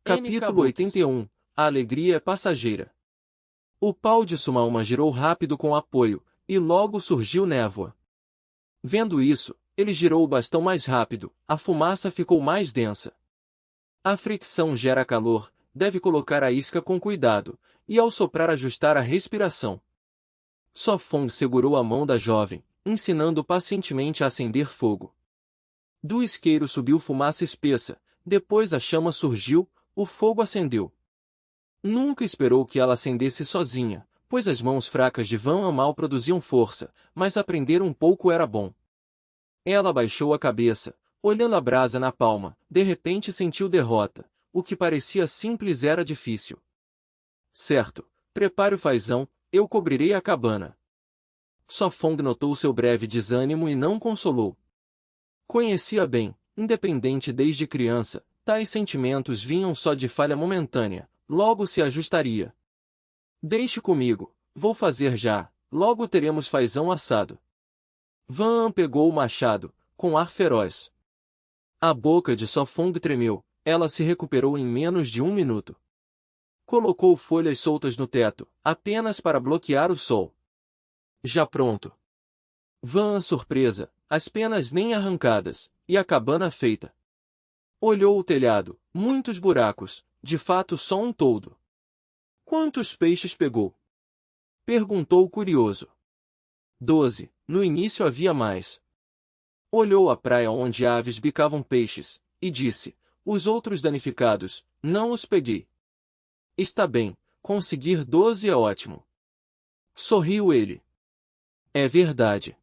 Capítulo 81. A alegria é passageira. O pau de Sumauma girou rápido com apoio, e logo surgiu névoa. Vendo isso, ele girou o bastão mais rápido, a fumaça ficou mais densa. A fricção gera calor, deve colocar a isca com cuidado, e ao soprar ajustar a respiração. Sofong segurou a mão da jovem, ensinando pacientemente a acender fogo. Do isqueiro subiu fumaça espessa, depois a chama surgiu, o fogo acendeu. Nunca esperou que ela acendesse sozinha, pois as mãos fracas de Van Amal produziam força, mas aprender um pouco era bom. Ela baixou a cabeça, olhando a brasa na palma, de repente sentiu derrota, o que parecia simples era difícil. Certo, prepare o fazão, eu cobrirei a cabana. Sofong notou seu breve desânimo e não consolou. Conhecia bem, independente desde criança, tais sentimentos vinham só de falha momentânea, logo se ajustaria. Deixe comigo, vou fazer já, logo teremos fazão assado. Van pegou o machado, com ar feroz. A boca de Sofong tremeu, ela se recuperou em menos de 1 minuto. Colocou folhas soltas no teto, apenas para bloquear o sol. Já pronto. Van surpresa, as penas nem arrancadas, e a cabana feita. Olhou o telhado, muitos buracos, de fato só um toldo. Quantos peixes pegou? Perguntou curioso. 12, no início havia mais. Olhou a praia onde aves bicavam peixes, e disse, os outros danificados, não os peguei. Está bem, conseguir 12 é ótimo. Sorriu ele. É verdade.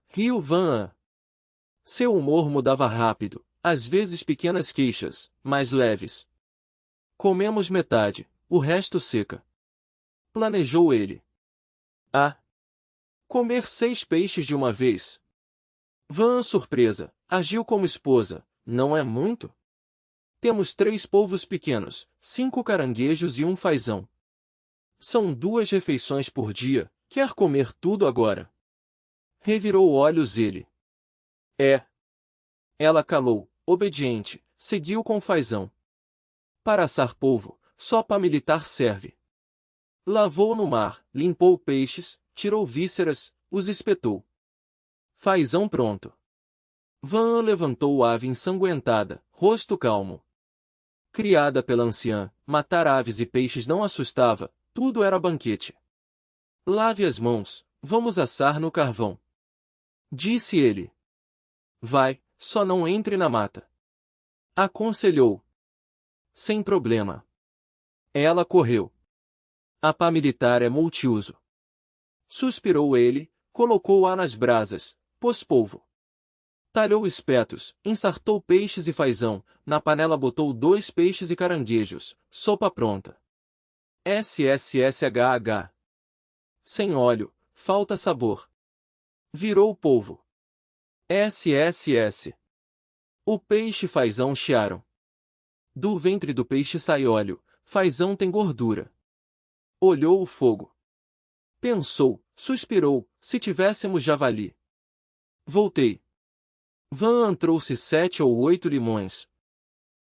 Riu Van. Seu humor mudava rápido. Às vezes pequenas queixas, mais leves. Comemos metade, o resto seca. Planejou ele. Ah! Comer 6 peixes de uma vez. Van surpresa, agiu como esposa, não é muito? Temos 3 polvos pequenos, 5 caranguejos e um fazão. São 2 refeições por dia, quer comer tudo agora? Revirou olhos ele. É. Ela calou. Obediente, seguiu com fazão. Para assar polvo, sopa militar serve. Lavou no mar, limpou peixes, tirou vísceras, os espetou. Fazão pronto. Van levantou a ave ensanguentada, rosto calmo. Criada pela anciã, matar aves e peixes não assustava, tudo era banquete. Lave as mãos, vamos assar no carvão. Disse ele. Vai. Só não entre na mata. Aconselhou. Sem problema. Ela correu. A pá militar é multiuso. Suspirou ele, colocou-a nas brasas, pôs polvo. Talhou espetos, ensartou peixes e fazão, na panela botou 2 peixes e caranguejos, sopa pronta. SSSHH. Sem óleo, falta sabor. Virou polvo. SSS. O peixe e fazão chiaram. Do ventre do peixe sai óleo, fazão tem gordura. Olhou o fogo. Pensou, suspirou, se tivéssemos javali. Voltei. Van trouxe 7 ou 8 limões.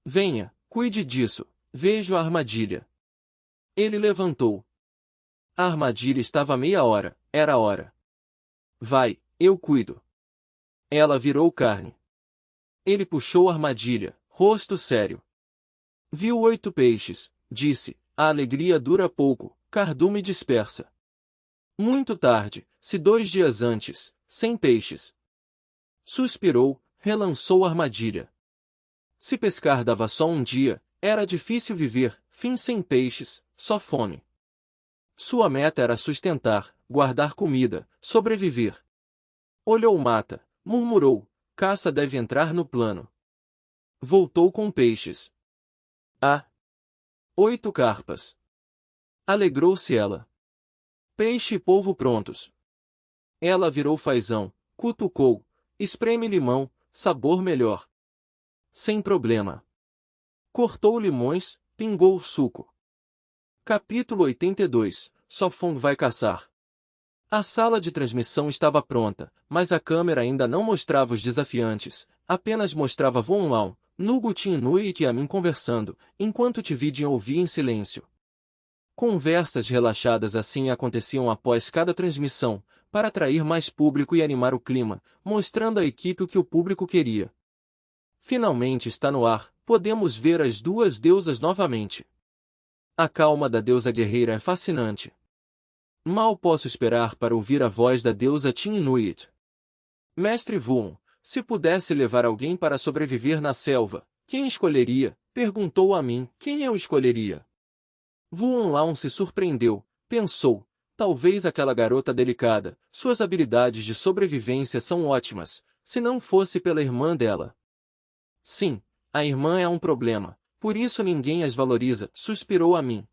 Venha, cuide disso, vejo a armadilha. Ele levantou. A armadilha estava meia hora, era hora. Vai, eu cuido. Ela virou carne. Ele puxou a armadilha, rosto sério. Viu 8 peixes, disse, a alegria dura pouco, cardume dispersa. Muito tarde, se 2 dias antes, 100 peixes. Suspirou, relançou a armadilha. Se pescar dava só um dia, era difícil viver, fim sem peixes, só fome. Sua meta era sustentar, guardar comida, sobreviver. Olhou mata. Murmurou, caça deve entrar no plano. Voltou com peixes. 8 carpas. Alegrou-se ela. Peixe e polvo prontos. Ela virou fazão, cutucou, espreme limão, sabor melhor. Sem problema. Cortou limões, pingou o suco. Capítulo 82. Sofong vai caçar. A sala de transmissão estava pronta, mas a câmera ainda não mostrava os desafiantes, apenas mostrava Von Lao, Nugutin Inuit e a mim conversando, enquanto Tvidin ouvia em silêncio. Conversas relaxadas assim aconteciam após cada transmissão, para atrair mais público e animar o clima, mostrando à equipe o que o público queria. Finalmente está no ar, podemos ver as duas deusas novamente. A calma da deusa guerreira é fascinante. Mal posso esperar para ouvir a voz da deusa Tin Inuit. Mestre Vuon, se pudesse levar alguém para sobreviver na selva, quem escolheria? Perguntou a mim, quem eu escolheria? Vuon Laon se surpreendeu, pensou, talvez aquela garota delicada, suas habilidades de sobrevivência são ótimas, se não fosse pela irmã dela. Sim, a irmã é um problema, por isso ninguém as valoriza, suspirou a mim.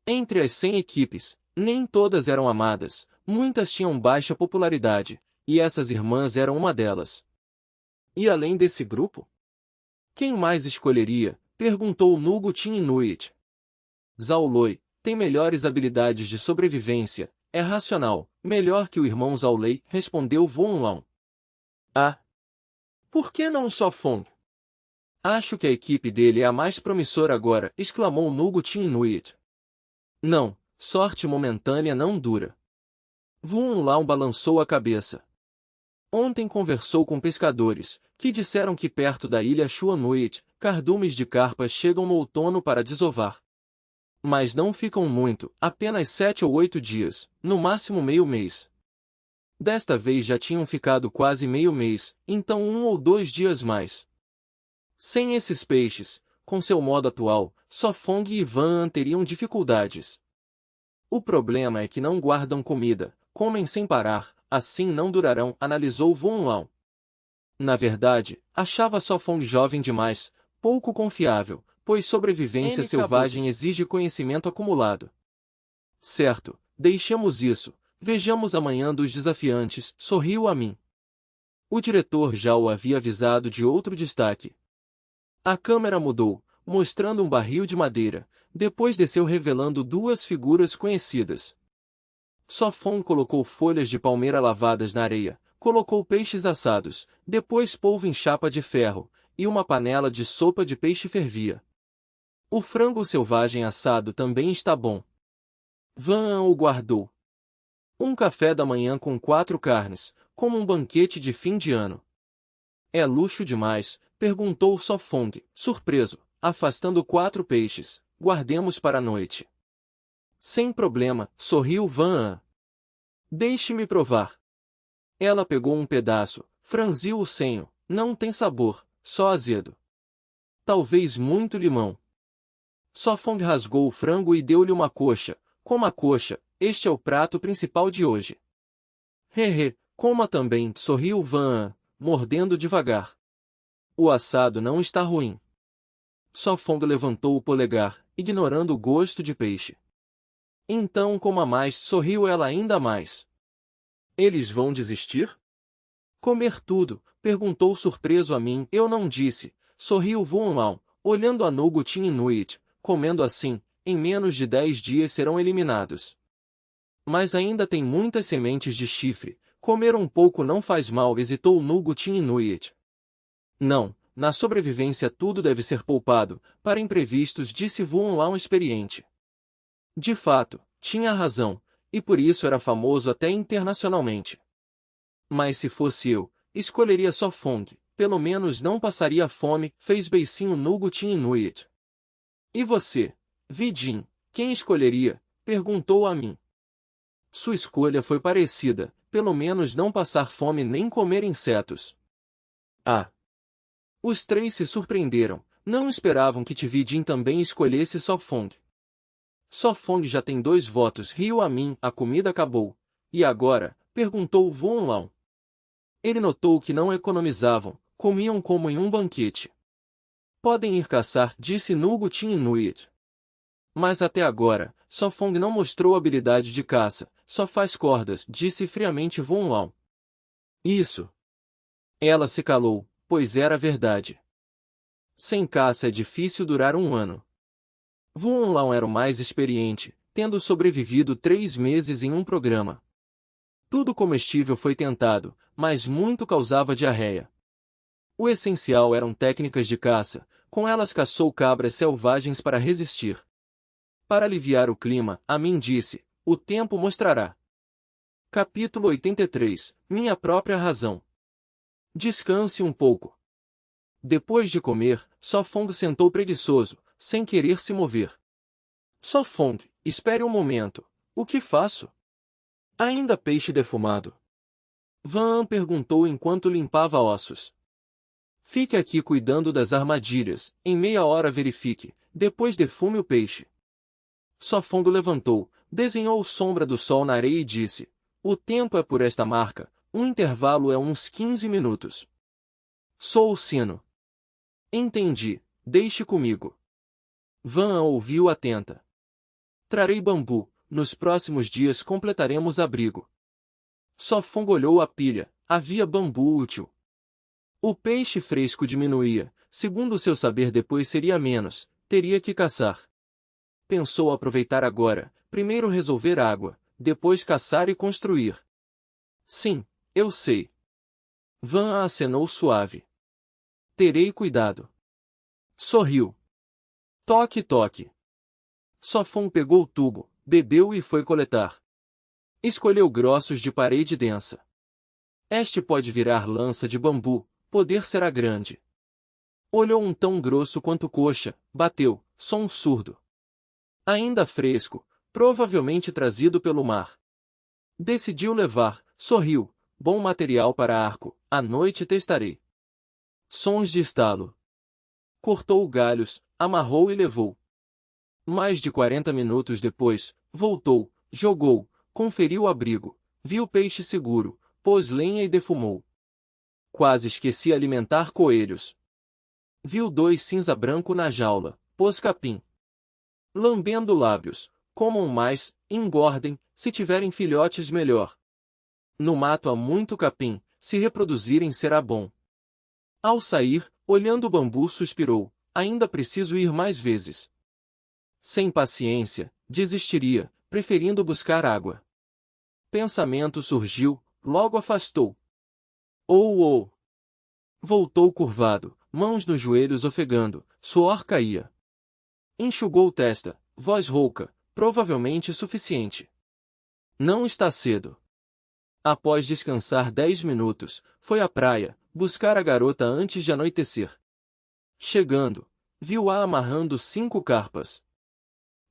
Entre as 100 equipes, nem todas eram amadas, muitas tinham baixa popularidade, e essas irmãs eram uma delas. E além desse grupo? Quem mais escolheria? Perguntou Nugutin Inuit. Zhao Loi, tem melhores habilidades de sobrevivência, é racional, melhor que o irmão Zhao Lei, respondeu Vuon Laon. Ah! Por que não só Fong? Acho que a equipe dele é a mais promissora agora, exclamou Nugutin Inuit. Não, sorte momentânea não dura. Vuon Laon balançou a cabeça. Ontem conversou com pescadores, que disseram que perto da ilha Xuanuit, cardumes de carpas chegam no outono para desovar. Mas não ficam muito, apenas 7 ou 8 dias, no máximo meio mês. Desta vez já tinham ficado quase meio mês, então 1 ou 2 dias mais. Sem esses peixes, com seu modo atual, só Fong e Van teriam dificuldades. O problema é que não guardam comida, comem sem parar, assim não durarão, analisou Vuon Laon. Na verdade, achava só Fong jovem demais, pouco confiável, pois sobrevivência selvagem exige conhecimento acumulado. Certo, deixemos isso, vejamos amanhã dos desafiantes, sorriu a mim. O diretor já o havia avisado de outro destaque. A câmera mudou, mostrando um barril de madeira, depois desceu revelando 2 figuras conhecidas. Só Fong colocou folhas de palmeira lavadas na areia, colocou peixes assados, depois polvo em chapa de ferro, e uma panela de sopa de peixe fervia. O frango selvagem assado também está bom. Van o guardou. Um café da manhã com 4 carnes, como um banquete de fim de ano. É luxo demais, perguntou Só Fong, surpreso, afastando 4 peixes. Guardemos para a noite. Sem problema, sorriu Van. Deixe-me provar. Ela pegou um pedaço, franziu o senho, não tem sabor, só azedo. Talvez muito limão. Só Fong rasgou o frango e deu-lhe uma coxa. Coma a coxa, este é o prato principal de hoje. Hehe, coma também, sorriu Van, mordendo devagar. O assado não está ruim. Só Fong levantou o polegar, ignorando o gosto de peixe. Então coma mais, sorriu ela ainda mais. Eles vão desistir? Comer tudo? Perguntou surpreso a mim. Eu não disse, sorriu Vuon Laon, olhando a Nugutin Inuit, comendo assim, em menos de 10 dias serão eliminados. Mas ainda tem muitas sementes de chifre, comer um pouco não faz mal, hesitou Nugutin Inuit. Não, na sobrevivência tudo deve ser poupado, para imprevistos, disse Vuon Laon experiente. De fato, tinha razão, e por isso era famoso até internacionalmente. Mas se fosse eu, escolheria só Fong, pelo menos não passaria fome, fez beicinho Nugutin Inuit. E você, Vidin, quem escolheria? Perguntou a mim. Sua escolha foi parecida, pelo menos não passar fome nem comer insetos. Ah! Os 3 se surpreenderam, não esperavam que Tvidin também escolhesse Só Fong. Só Fong já tem 2 votos, riu a mim, a comida acabou. E agora? Perguntou Vuon Laon. Ele notou que não economizavam, comiam como em um banquete. Podem ir caçar, disse Nugutin Inuit. Mas até agora, Só Fong não mostrou habilidade de caça, só faz cordas, disse friamente Vuon Laon. Isso. Ela se calou, pois era verdade. Sem caça é difícil durar 1 ano. Vuon Laon era o mais experiente, tendo sobrevivido 3 meses em um programa. Tudo comestível foi tentado, mas muito causava diarreia. O essencial eram técnicas de caça, com elas caçou cabras selvagens para resistir. Para aliviar o clima, Amin disse, o tempo mostrará. Capítulo 83 Minha própria razão. Descanse um pouco. Depois de comer, Sofong sentou preguiçoso, sem querer se mover. Sofong, espere um momento. O que faço? Ainda peixe defumado? Van perguntou enquanto limpava ossos. Fique aqui cuidando das armadilhas, em meia hora verifique, depois defume o peixe. Sofong levantou, desenhou sombra do sol na areia e disse, o tempo é por esta marca, um intervalo é uns 15 minutos. Sou o sino. Entendi, deixe comigo. Van ouviu atenta. Trarei bambu, nos próximos dias completaremos abrigo. Sofong olhou a pilha, havia bambu útil. O peixe fresco diminuía, segundo seu saber depois seria menos, teria que caçar. Pensou aproveitar agora, primeiro resolver água, depois caçar e construir. Sim, eu sei. Van acenou suave. Terei cuidado. Sorriu. Toque, toque. Sofong pegou o tubo, bebeu e foi coletar. Escolheu grossos de parede densa. Este pode virar lança de bambu, poder será grande. Olhou um tão grosso quanto coxa, bateu, som surdo. Ainda fresco, provavelmente trazido pelo mar. Decidiu levar, sorriu, bom material para arco, à noite testarei. Sons de estalo. Cortou galhos, amarrou e levou. Mais de 40 minutos depois, voltou, jogou, conferiu o abrigo, viu peixe seguro, pôs lenha e defumou. Quase esqueci alimentar coelhos. Viu 2 cinza-branco na jaula, pôs capim. Lambendo lábios, comam mais, engordem, se tiverem filhotes melhor. No mato há muito capim, se reproduzirem será bom. Ao sair, olhando o bambu suspirou, ainda preciso ir mais vezes. Sem paciência, desistiria, preferindo buscar água. Pensamento surgiu, logo afastou. Oh! Voltou curvado, mãos nos joelhos ofegando, suor caía. Enxugou testa, voz rouca, provavelmente suficiente. Não está cedo. Após descansar 10 minutos, foi à praia, buscar a garota antes de anoitecer. Chegando, viu-a amarrando 5 carpas.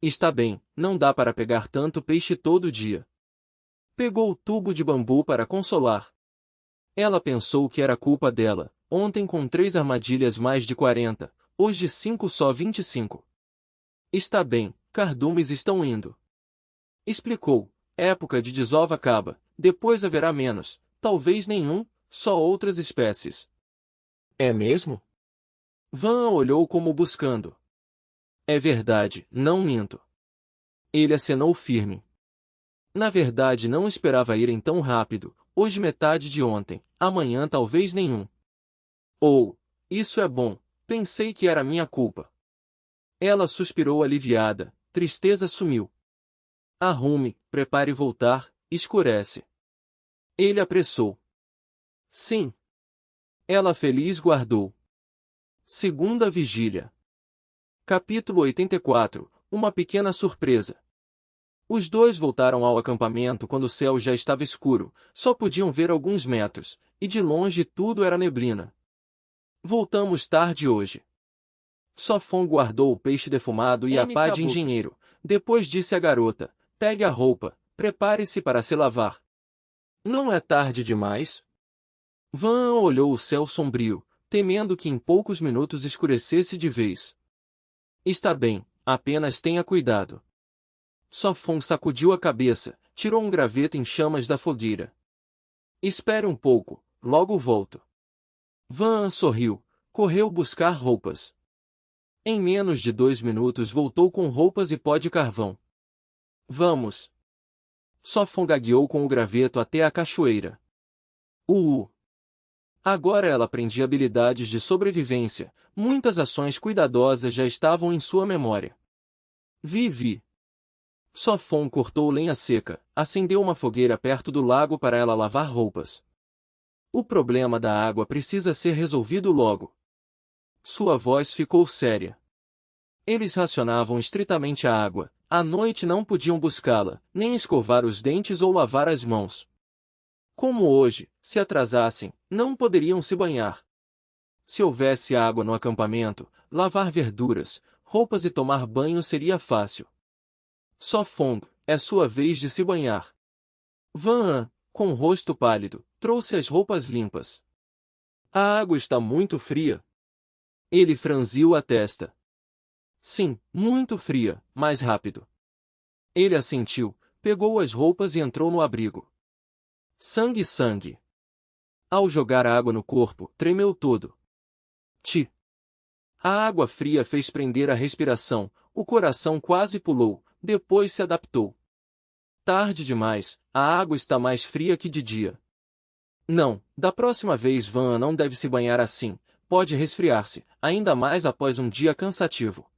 Está bem, não dá para pegar tanto peixe todo dia. Pegou o tubo de bambu para consolar. Ela pensou que era culpa dela, ontem com 3 armadilhas mais de 40, hoje 5 só 25. Está bem, cardumes estão indo. Explicou, época de desova acaba, depois haverá menos, talvez nenhum, só outras espécies. É mesmo? Van olhou como buscando. É verdade, não minto. Ele acenou firme. Na verdade não esperava irem tão rápido, hoje metade de ontem, amanhã talvez nenhum. Isso é bom, pensei que era minha culpa. Ela suspirou aliviada, tristeza sumiu. Arrume, prepare voltar, escurece. Ele apressou. Sim. Ela feliz guardou. Segunda vigília. Capítulo 84 Uma pequena surpresa. Os dois voltaram ao acampamento quando o céu já estava escuro, só podiam ver alguns metros, e de longe tudo era neblina. Voltamos tarde hoje. Sofong guardou o peixe defumado e a pá de engenheiro, depois disse à garota, pegue a roupa, prepare-se para se lavar. Não é tarde demais? Van olhou o céu sombrio, temendo que em poucos minutos escurecesse de vez. Está bem, apenas tenha cuidado. Sofong sacudiu a cabeça, tirou um graveto em chamas da fogueira. Espere um pouco, logo volto. Van sorriu, correu buscar roupas. Em menos de 2 minutos voltou com roupas e pó de carvão. Vamos. Sofong gagueou com o graveto até a cachoeira. Agora ela aprendia habilidades de sobrevivência, muitas ações cuidadosas já estavam em sua memória. Vi. Sofong cortou lenha seca, acendeu uma fogueira perto do lago para ela lavar roupas. O problema da água precisa ser resolvido logo. Sua voz ficou séria. Eles racionavam estritamente a água. À noite não podiam buscá-la, nem escovar os dentes ou lavar as mãos. Como hoje, se atrasassem, não poderiam se banhar. Se houvesse água no acampamento, lavar verduras, roupas e tomar banho seria fácil. Só Fong, é sua vez de se banhar. Van An, com o rosto pálido, trouxe as roupas limpas. A água está muito fria. Ele franziu a testa. Sim, muito fria, mais rápido. Ele assentiu, pegou as roupas e entrou no abrigo. Sangue, sangue. Ao jogar água no corpo, tremeu todo. Ti. A água fria fez prender a respiração, o coração quase pulou, depois se adaptou. Tarde demais, a água está mais fria que de dia. Não, da próxima vez Van não deve se banhar assim, pode resfriar-se, ainda mais após um dia cansativo.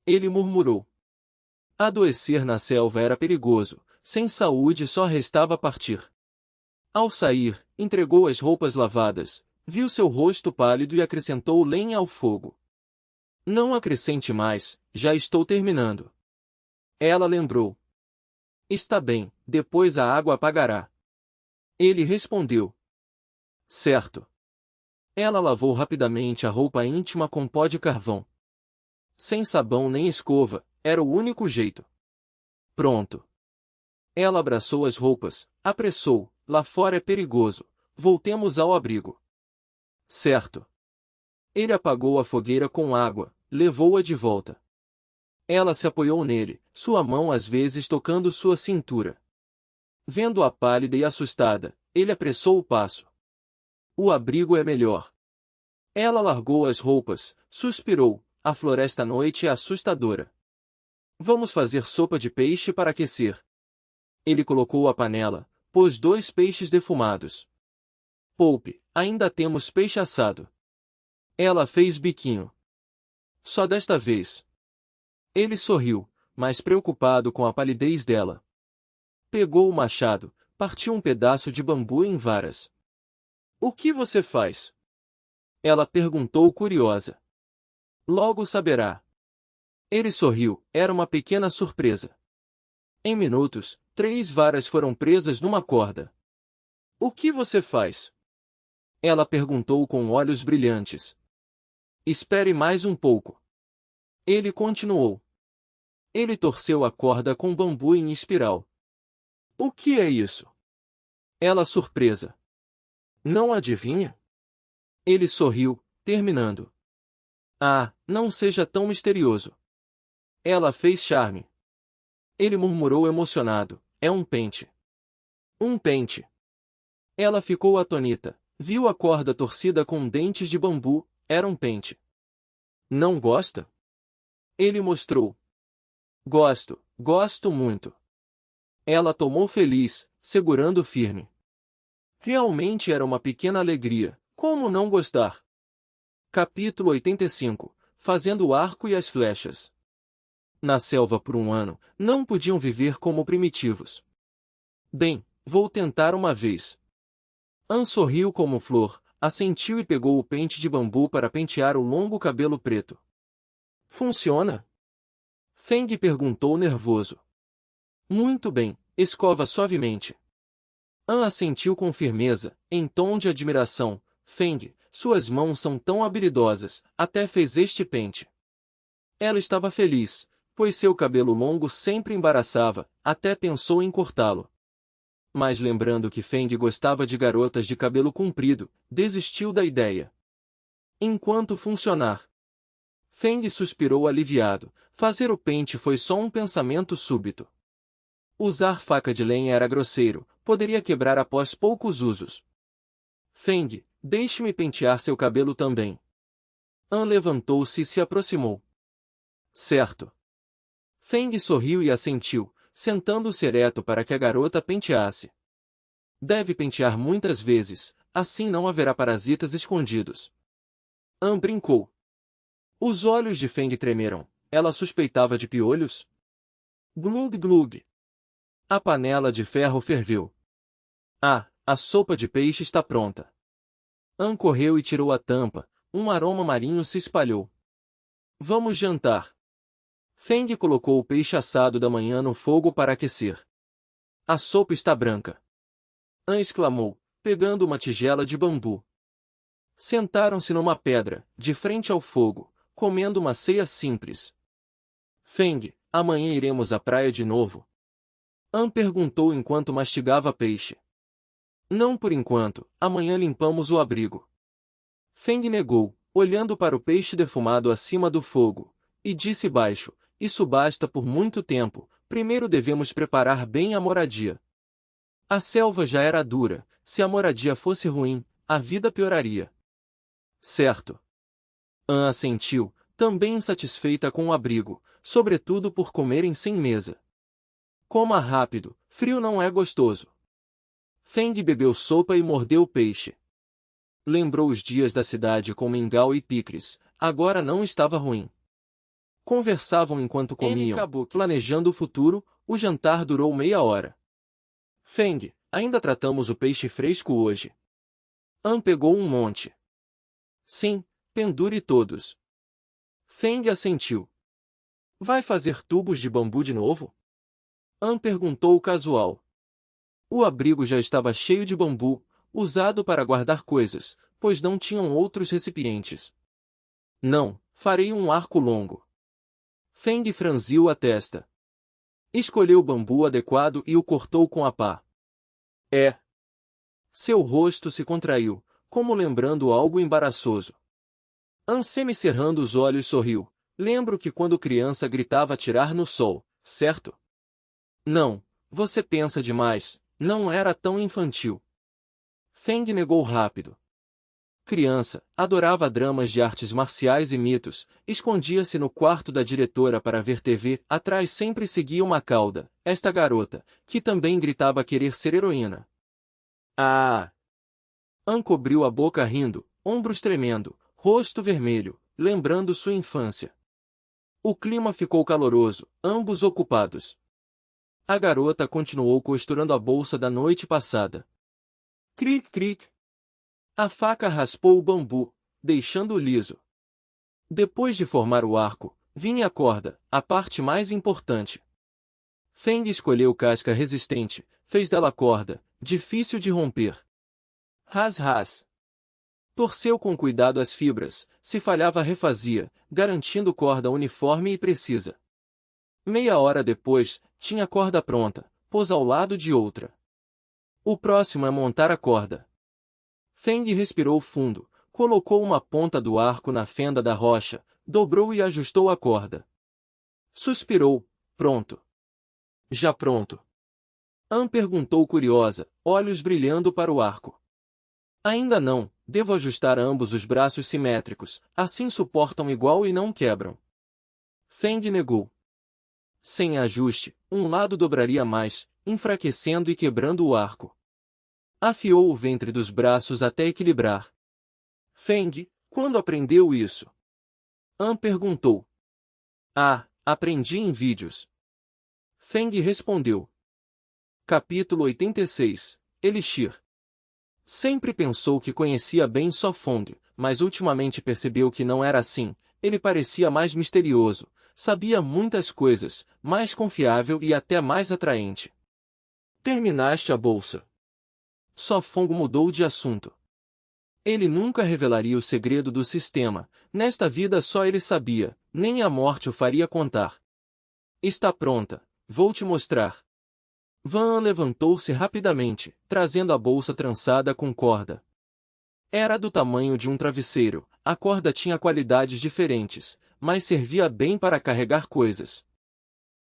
Ele murmurou. Adoecer na selva era perigoso, sem saúde só restava partir. Ao sair, entregou as roupas lavadas, viu seu rosto pálido e acrescentou lenha ao fogo. Não acrescente mais, já estou terminando. Ela lembrou. Está bem, depois a água apagará. Ele respondeu. Certo. Ela lavou rapidamente a roupa íntima com pó de carvão. Sem sabão nem escova, era o único jeito. Pronto. Ela abraçou as roupas, apressou, lá fora é perigoso, voltemos ao abrigo. Certo. Ele apagou a fogueira com água, levou-a de volta. Ela se apoiou nele, sua mão às vezes tocando sua cintura. Vendo-a pálida e assustada, ele apressou o passo. O abrigo é melhor. Ela largou as roupas, suspirou, a floresta à noite é assustadora. Vamos fazer sopa de peixe para aquecer. Ele colocou a panela, pôs 2 peixes defumados. Poupe, ainda temos peixe assado. Ela fez biquinho. Só desta vez. Ele sorriu, mas preocupado com a palidez dela. Pegou o machado, partiu um pedaço de bambu em varas. O que você faz? Ela perguntou curiosa. Logo saberá. Ele sorriu, era uma pequena surpresa. Em minutos, 3 varas foram presas numa corda. O que você faz? Ela perguntou com olhos brilhantes. Espere mais um pouco. Ele continuou. Ele torceu a corda com bambu em espiral. O que é isso? Ela surpresa. Não adivinha? Ele sorriu, terminando. Ah, não seja tão misterioso. Ela fez charme. Ele murmurou emocionado, é um pente. Um pente. Ela ficou atônita, viu a corda torcida com dentes de bambu, era um pente. Não gosta? Ele mostrou. Gosto, gosto muito. Ela tomou feliz, segurando firme. Realmente era uma pequena alegria, como não gostar? Capítulo 85, Fazendo o arco e as flechas. Na selva por um ano, não podiam viver como primitivos. Bem, vou tentar uma vez. An sorriu como flor, assentiu e pegou o pente de bambu para pentear o longo cabelo preto. Funciona? Feng perguntou nervoso. Muito bem, escova suavemente. An assentiu com firmeza, em tom de admiração. Feng, suas mãos são tão habilidosas, até fez este pente. Ela estava feliz, pois seu cabelo longo sempre embaraçava, até pensou em cortá-lo. Mas lembrando que Feng gostava de garotas de cabelo comprido, desistiu da ideia. Enquanto funcionar. Feng suspirou aliviado, fazer o pente foi só um pensamento súbito. Usar faca de lenha era grosseiro, poderia quebrar após poucos usos. Feng, deixe-me pentear seu cabelo também. An levantou-se e se aproximou. Certo. Feng sorriu e assentiu, sentando-se ereto para que a garota penteasse. Deve pentear muitas vezes, assim não haverá parasitas escondidos. An brincou. Os olhos de Feng tremeram. Ela suspeitava de piolhos? Glug glug. A panela de ferro ferveu. Ah, a sopa de peixe está pronta. An correu e tirou a tampa, um aroma marinho se espalhou. Vamos jantar. Feng colocou o peixe assado da manhã no fogo para aquecer. A sopa está branca. An exclamou, pegando uma tigela de bambu. Sentaram-se numa pedra, de frente ao fogo, comendo uma ceia simples. Feng, amanhã iremos à praia de novo? An perguntou enquanto mastigava peixe. Não por enquanto, amanhã limpamos o abrigo. Feng negou, olhando para o peixe defumado acima do fogo, e disse baixo, isso basta por muito tempo, primeiro devemos preparar bem a moradia. A selva já era dura, se a moradia fosse ruim, a vida pioraria. Certo. An assentiu, também insatisfeita com o abrigo, sobretudo por comerem sem mesa. Coma rápido, frio não é gostoso. Feng bebeu sopa e mordeu o peixe. Lembrou os dias da cidade com mingau e picres, agora não estava ruim. Conversavam enquanto comiam, planejando o futuro, o jantar durou meia hora. Feng, ainda tratamos o peixe fresco hoje. An pegou um monte. Sim, pendure todos. Feng assentiu. Vai fazer tubos de bambu de novo? An perguntou casual. O abrigo já estava cheio de bambu, usado para guardar coisas, pois não tinham outros recipientes. Não, farei um arco longo. Feng franziu a testa. Escolheu o bambu adequado e o cortou com a pá. Seu rosto se contraiu, como lembrando algo embaraçoso. An semicerrando os olhos sorriu. Lembro que quando criança gritava atirar no sol, certo? Não, você pensa demais, não era tão infantil. Feng negou rápido. Criança, adorava dramas de artes marciais e mitos, escondia-se no quarto da diretora para ver TV, atrás sempre seguia uma cauda, esta garota, que também gritava querer ser heroína. Ah! An cobriu a boca rindo, ombros tremendo, rosto vermelho, lembrando sua infância. O clima ficou caloroso, ambos ocupados. A garota continuou costurando a bolsa da noite passada. Cric, cric. A faca raspou o bambu, deixando-o liso. Depois de formar o arco, vinha a corda, a parte mais importante. Feng escolheu casca resistente, fez dela corda, difícil de romper. Ras. Torceu com cuidado as fibras, se falhava refazia, garantindo corda uniforme e precisa. Meia hora depois, tinha corda pronta, pôs ao lado de outra. O próximo é montar a corda. Feng respirou fundo, colocou uma ponta do arco na fenda da rocha, dobrou e ajustou a corda. Suspirou, pronto. Já pronto. An perguntou curiosa, olhos brilhando para o arco. Ainda não, devo ajustar ambos os braços simétricos, assim suportam igual e não quebram. Feng negou. Sem ajuste, um lado dobraria mais, enfraquecendo e quebrando o arco. Afiou o ventre dos braços até equilibrar. Feng, quando aprendeu isso? An perguntou. Aprendi em vídeos. Feng respondeu. Capítulo 86, Elixir. Sempre pensou que conhecia bem Só Feng, mas ultimamente percebeu que não era assim, ele parecia mais misterioso, sabia muitas coisas, mais confiável e até mais atraente. Terminaste a bolsa. Só Feng mudou de assunto. Ele nunca revelaria o segredo do sistema, nesta vida só ele sabia, nem a morte o faria contar. Está pronta, vou te mostrar. Van levantou-se rapidamente, trazendo a bolsa trançada com corda. Era do tamanho de um travesseiro, a corda tinha qualidades diferentes, mas servia bem para carregar coisas.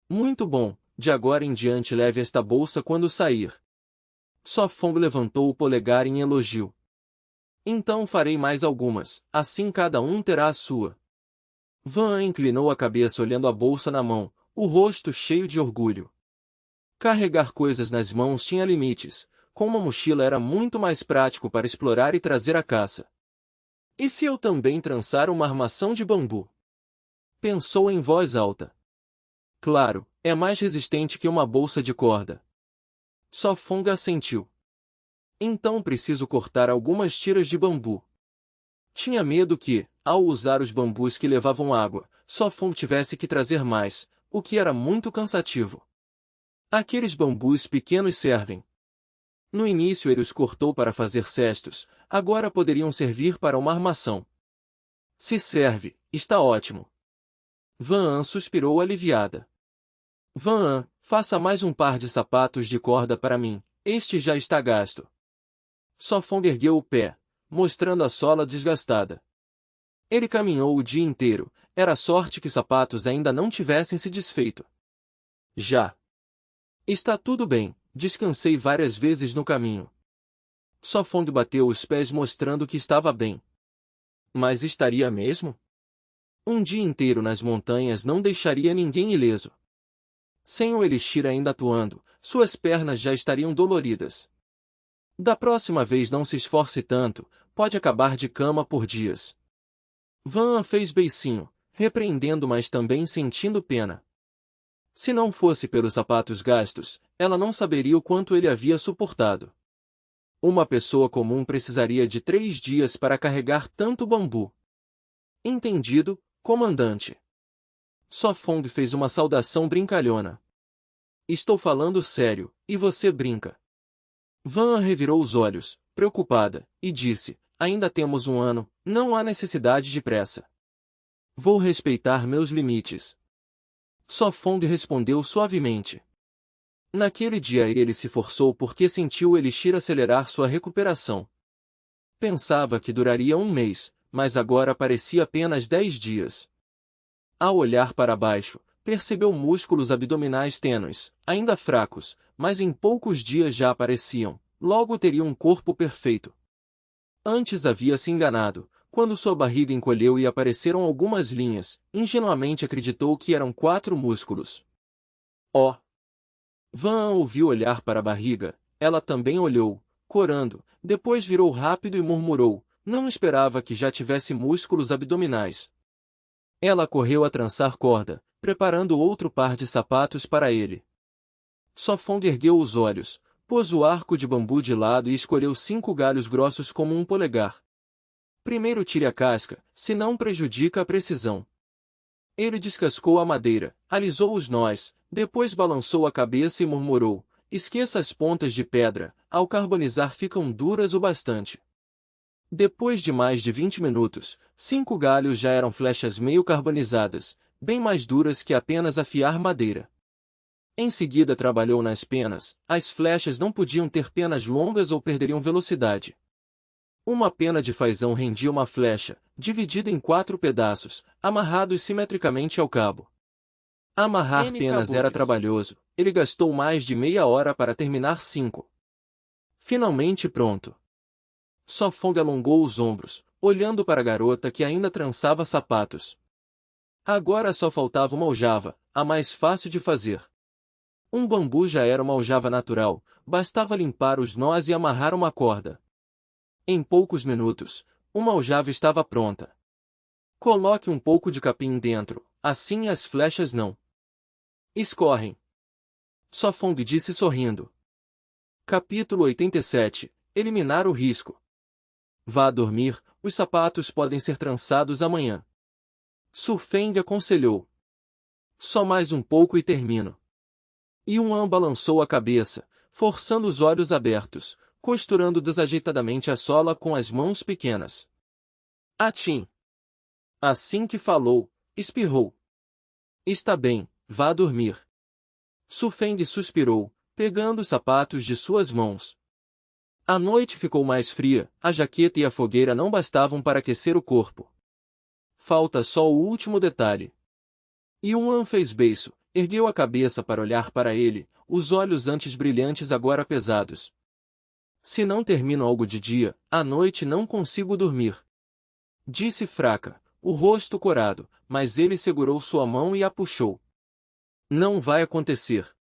Muito bom, de agora em diante leve esta bolsa quando sair. Só Feng levantou o polegar em elogio. Então farei mais algumas, assim cada um terá a sua. Van inclinou a cabeça olhando a bolsa na mão, o rosto cheio de orgulho. Carregar coisas nas mãos tinha limites, com uma mochila era muito mais prático para explorar e trazer a caça. E se eu também trançar uma armação de bambu? Pensou em voz alta. Claro, é mais resistente que uma bolsa de corda. Só Feng assentiu. Então preciso cortar algumas tiras de bambu. Tinha medo que, ao usar os bambus que levavam água, Sofon tivesse que trazer mais, o que era muito cansativo. Aqueles bambus pequenos servem. No início ele os cortou para fazer cestos, agora poderiam servir para uma armação. Se serve, está ótimo. Van suspirou aliviada. Van, faça mais um par de sapatos de corda para mim, este já está gasto. Sofon ergueu o pé, mostrando a sola desgastada. Ele caminhou o dia inteiro, era sorte que os sapatos ainda não tivessem se desfeito. Já. Está tudo bem, descansei várias vezes no caminho. Sofon bateu os pés mostrando que estava bem. Mas estaria mesmo? Um dia inteiro nas montanhas não deixaria ninguém ileso. Sem o elixir ainda atuando, suas pernas já estariam doloridas. Da próxima vez não se esforce tanto, pode acabar de cama por dias. Van fez beicinho, repreendendo mas também sentindo pena. Se não fosse pelos sapatos gastos, ela não saberia o quanto ele havia suportado. Uma pessoa comum precisaria de 3 dias para carregar tanto bambu. Entendido, comandante. Sofon fez uma saudação brincalhona. Estou falando sério, e você brinca. Van revirou os olhos, preocupada, e disse, ainda temos um ano, não há necessidade de pressa. Vou respeitar meus limites. Sofon respondeu suavemente. Naquele dia ele se forçou porque sentiu o elixir acelerar sua recuperação. Pensava que duraria um mês, mas agora parecia apenas 10 dias. Ao olhar para baixo, percebeu músculos abdominais tênues, ainda fracos, mas em poucos dias já apareciam, logo teria um corpo perfeito. Antes havia se enganado. Quando sua barriga encolheu e apareceram algumas linhas, ingenuamente acreditou que eram 4 músculos. Oh! Van ouviu olhar para a barriga, ela também olhou, corando, depois virou rápido e murmurou, não esperava que já tivesse músculos abdominais. Ela correu a trançar corda, preparando outro par de sapatos para ele. Sofon ergueu os olhos, pôs o arco de bambu de lado e escolheu 5 galhos grossos como um polegar. Primeiro tire a casca, senão prejudica a precisão. Ele descascou a madeira, alisou os nós, depois balançou a cabeça e murmurou, esqueça as pontas de pedra, ao carbonizar ficam duras o bastante. Depois de mais de 20 minutos, 5 galhos já eram flechas meio carbonizadas, bem mais duras que apenas afiar madeira. Em seguida trabalhou nas penas, as flechas não podiam ter penas longas ou perderiam velocidade. Uma pena de fazão rendia uma flecha, dividida em 4 pedaços, amarrados simetricamente ao cabo. Amarrar penas era trabalhoso, ele gastou mais de meia hora para terminar 5. Finalmente pronto. Sofon alongou os ombros, olhando para a garota que ainda trançava sapatos. Agora só faltava uma aljava, a mais fácil de fazer. Um bambu já era uma aljava natural, bastava limpar os nós e amarrar uma corda. Em poucos minutos, uma aljava estava pronta. Coloque um pouco de capim dentro, assim as flechas não escorrem. Sofon disse sorrindo. Capítulo 87. Eliminar o risco. Vá dormir, os sapatos podem ser trançados amanhã. Sufeng aconselhou. Só mais um pouco e termino. Yuan balançou a cabeça, forçando os olhos abertos, costurando desajeitadamente a sola com as mãos pequenas. Atim! Assim que falou, espirrou. Está bem, vá dormir. Sufeng suspirou, pegando os sapatos de suas mãos. A noite ficou mais fria, a jaqueta e a fogueira não bastavam para aquecer o corpo. Falta só o último detalhe. Yuan fez beiço, ergueu a cabeça para olhar para ele, os olhos antes brilhantes agora pesados. Se não termino algo de dia, à noite não consigo dormir. Disse fraca, o rosto corado, mas ele segurou sua mão e a puxou. Não vai acontecer.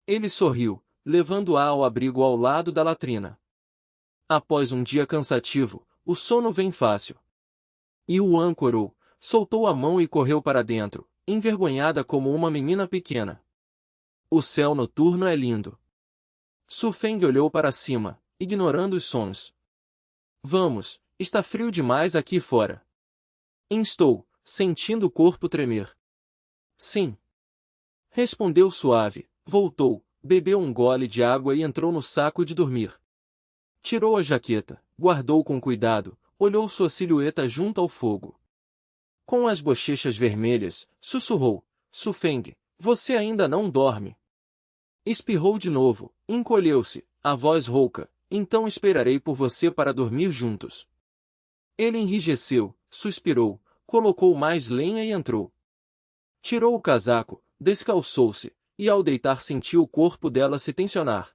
Ele sorriu, levando-a ao abrigo ao lado da latrina. Após um dia cansativo, o sono vem fácil. Yuan corou, soltou a mão e correu para dentro, envergonhada como uma menina pequena. O céu noturno é lindo. Sufeng olhou para cima, ignorando os sons. Vamos, está frio demais aqui fora. Instou, sentindo o corpo tremer. Sim. Respondeu suave, voltou, bebeu um gole de água e entrou no saco de dormir. Tirou a jaqueta, guardou com cuidado, olhou sua silhueta junto ao fogo. Com as bochechas vermelhas, sussurrou, Sufeng, você ainda não dorme. Espirrou de novo, encolheu-se, a voz rouca, então esperarei por você para dormir juntos. Ele enrijeceu, suspirou, colocou mais lenha e entrou. Tirou o casaco, descalçou-se, e ao deitar sentiu o corpo dela se tensionar.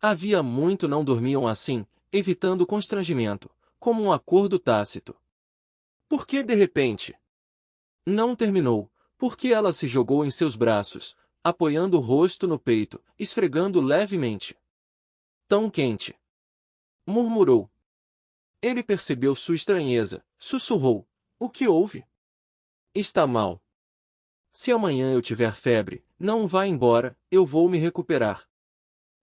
Havia muito não dormiam assim, evitando constrangimento, como um acordo tácito. Por que de repente? Não terminou, porque ela se jogou em seus braços, apoiando o rosto no peito, esfregando levemente. Tão quente! Murmurou. Ele percebeu sua estranheza, sussurrou. O que houve? Está mal. Se amanhã eu tiver febre, não vá embora, eu vou me recuperar.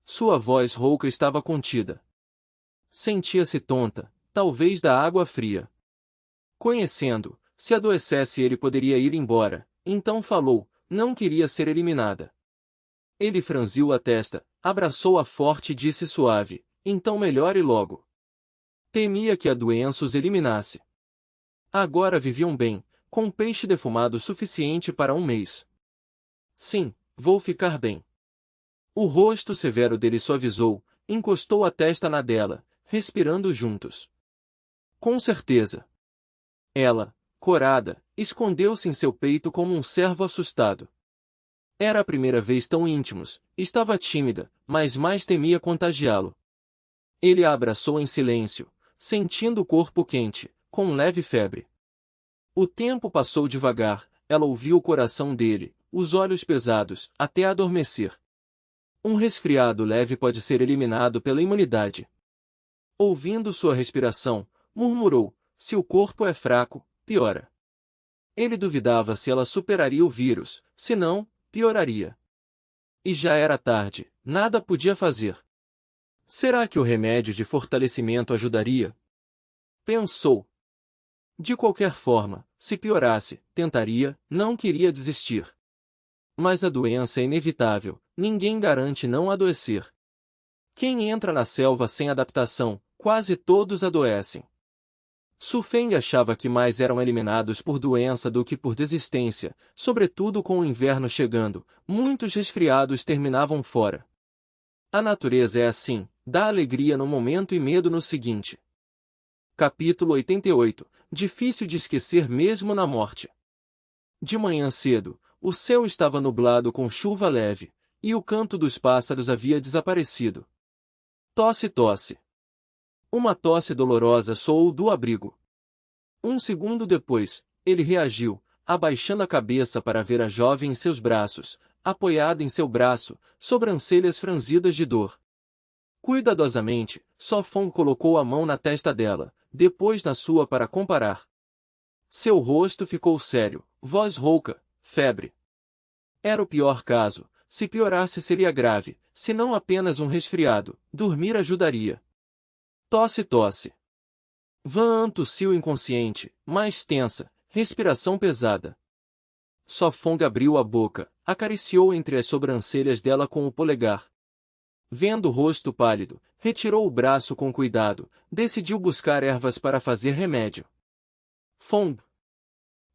Sua voz rouca estava contida. Sentia-se tonta, talvez da água fria. Conhecendo, se adoecesse ele poderia ir embora, então falou, não queria ser eliminada. Ele franziu a testa, abraçou-a forte e disse suave, então melhore logo. Temia que a doença os eliminasse. Agora viviam bem, com peixe defumado suficiente para um mês. Sim, vou ficar bem. O rosto severo dele suavizou, encostou a testa na dela, respirando juntos. Com certeza. Ela, corada, escondeu-se em seu peito como um cervo assustado. Era a primeira vez tão íntimos, estava tímida, mas mais temia contagiá-lo. Ele a abraçou em silêncio, sentindo o corpo quente, com leve febre. O tempo passou devagar, ela ouviu o coração dele, os olhos pesados, até adormecer. Um resfriado leve pode ser eliminado pela imunidade. Ouvindo sua respiração, murmurou, se o corpo é fraco, piora. Ele duvidava se ela superaria o vírus, se não, pioraria. E já era tarde, nada podia fazer. Será que o remédio de fortalecimento ajudaria? Pensou. De qualquer forma, se piorasse, tentaria, não queria desistir. Mas a doença é inevitável, ninguém garante não adoecer. Quem entra na selva sem adaptação, quase todos adoecem. Sufeng achava que mais eram eliminados por doença do que por desistência, sobretudo com o inverno chegando, muitos resfriados terminavam fora. A natureza é assim, dá alegria no momento e medo no seguinte. Capítulo 88. Difícil de esquecer mesmo na morte. De manhã cedo, o céu estava nublado com chuva leve, e o canto dos pássaros havia desaparecido. Tosse, tosse. Uma tosse dolorosa soou do abrigo. Um segundo depois, ele reagiu, abaixando a cabeça para ver a jovem em seus braços, apoiada em seu braço, sobrancelhas franzidas de dor. Cuidadosamente, Sofon colocou a mão na testa dela, depois na sua para comparar. Seu rosto ficou sério, voz rouca, febre. Era o pior caso, se piorasse seria grave, se não apenas um resfriado, dormir ajudaria. Tosse, tosse. Van tossiu inconsciente, mais tensa, respiração pesada. Sofong abriu a boca, acariciou entre as sobrancelhas dela com o polegar. Vendo o rosto pálido, retirou o braço com cuidado, decidiu buscar ervas para fazer remédio. Fong.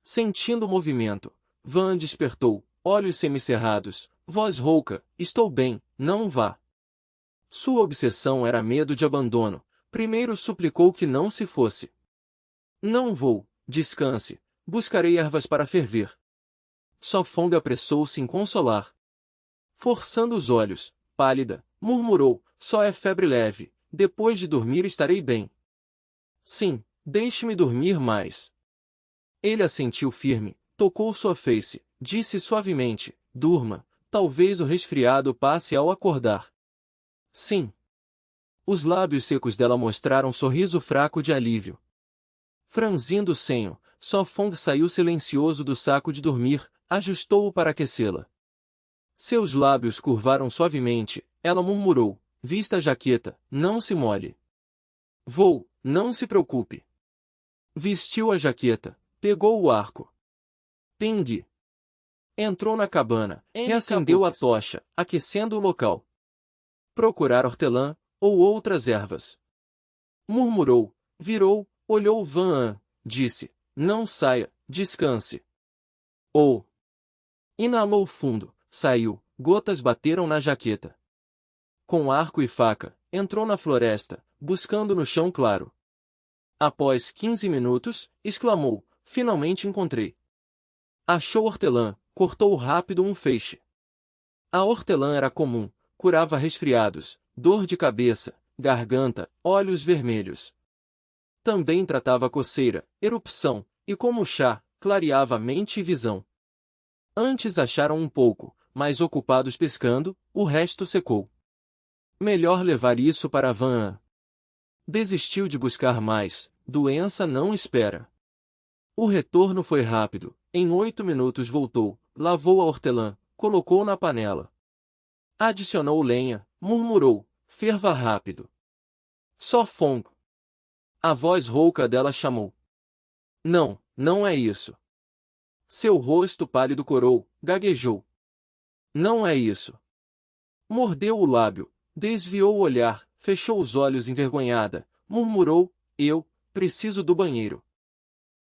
Sentindo o movimento, Van despertou, olhos semicerrados, voz rouca, estou bem, não vá. Sua obsessão era medo de abandono, primeiro suplicou que não se fosse. Não vou, descanse, buscarei ervas para ferver. Sofong apressou-se em consolar. Forçando os olhos, pálida, murmurou, só é febre leve, depois de dormir estarei bem. Sim, deixe-me dormir mais. Ele assentiu firme, tocou sua face, disse suavemente, durma, talvez o resfriado passe ao acordar. Sim. Os lábios secos dela mostraram um sorriso fraco de alívio. Franzindo o senho, Sofong saiu silencioso do saco de dormir, ajustou-o para aquecê-la. Seus lábios curvaram suavemente, ela murmurou, vista a jaqueta, não se molhe. Vou, não se preocupe. Vestiu a jaqueta, pegou o arco. Ping. Entrou na cabana e acendeu a tocha, aquecendo o local. Procurar hortelã, ou outras ervas. Murmurou, virou, olhou Van, disse, não saia, descanse. Ou. Inalou fundo, saiu, gotas bateram na jaqueta. Com arco e faca, entrou na floresta, buscando no chão claro. Após 15 minutos, exclamou, finalmente encontrei. Achou hortelã, cortou rápido um feixe. A hortelã era comum, curava resfriados, dor de cabeça, garganta, olhos vermelhos. Também tratava coceira, erupção, e como chá, clareava mente e visão. Antes acharam um pouco, mas ocupados pescando, o resto secou. Melhor levar isso para Van. Desistiu de buscar mais, doença não espera. O retorno foi rápido, em 8 minutos voltou, lavou a hortelã, colocou na panela. Adicionou lenha, murmurou, ferva rápido. Só fongo. A voz rouca dela chamou. Não, não é isso. Seu rosto pálido corou, gaguejou. Não é isso. Mordeu o lábio, desviou o olhar, fechou os olhos envergonhada, murmurou, eu, preciso do banheiro.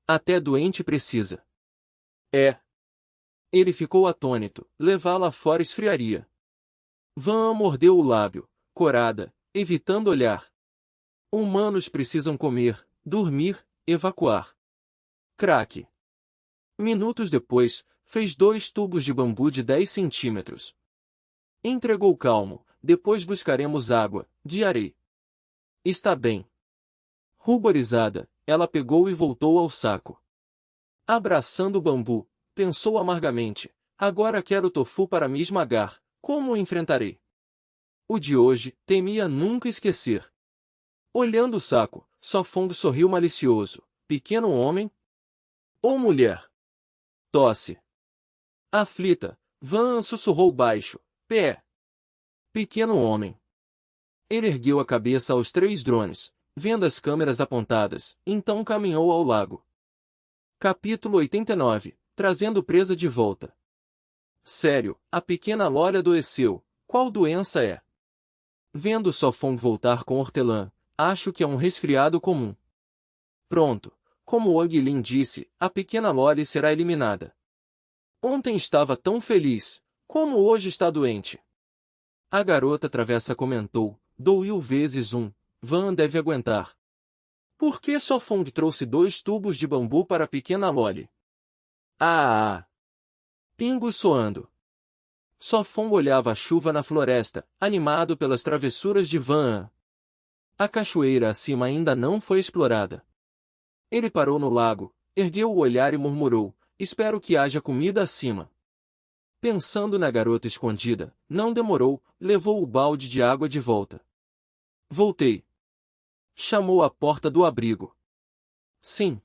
Até doente precisa. É. Ele ficou atônito, levá-la fora esfriaria. Van mordeu o lábio, corada, evitando olhar. Humanos precisam comer, dormir, evacuar. Craque. Minutos depois, fez 2 tubos de bambu de 10 centímetros. Entregou calmo, depois buscaremos água, diarei. Está bem. Ruborizada, ela pegou e voltou ao saco. Abraçando o bambu, pensou amargamente, agora quero tofu para me esmagar, como o enfrentarei? O de hoje, temia nunca esquecer. Olhando o saco, Sofong sorriu malicioso. Pequeno homem? Ou mulher? Tosse. Aflita, Van sussurrou baixo. Pé. Pequeno homem. Ele ergueu a cabeça aos 3 drones, vendo as câmeras apontadas, então caminhou ao lago. Capítulo 89. Trazendo presa de volta. Sério, a pequena Lore adoeceu. Qual doença é? Vendo Sofong voltar com hortelã, acho que é um resfriado comum. Pronto. Como Oguilin disse, a pequena Lore será eliminada. Ontem estava tão feliz, como hoje está doente. A garota travessa comentou, doeu vezes 1, Van deve aguentar. Por que Sofong trouxe 2 tubos de bambu para a pequena Lore? Ah! Pingos soando. Sofong olhava a chuva na floresta, animado pelas travessuras de Van. A cachoeira acima ainda não foi explorada. Ele parou no lago, ergueu o olhar e murmurou, espero que haja comida acima. Pensando na garota escondida, não demorou, levou o balde de água de volta. Voltei. Chamou à porta do abrigo. Sim.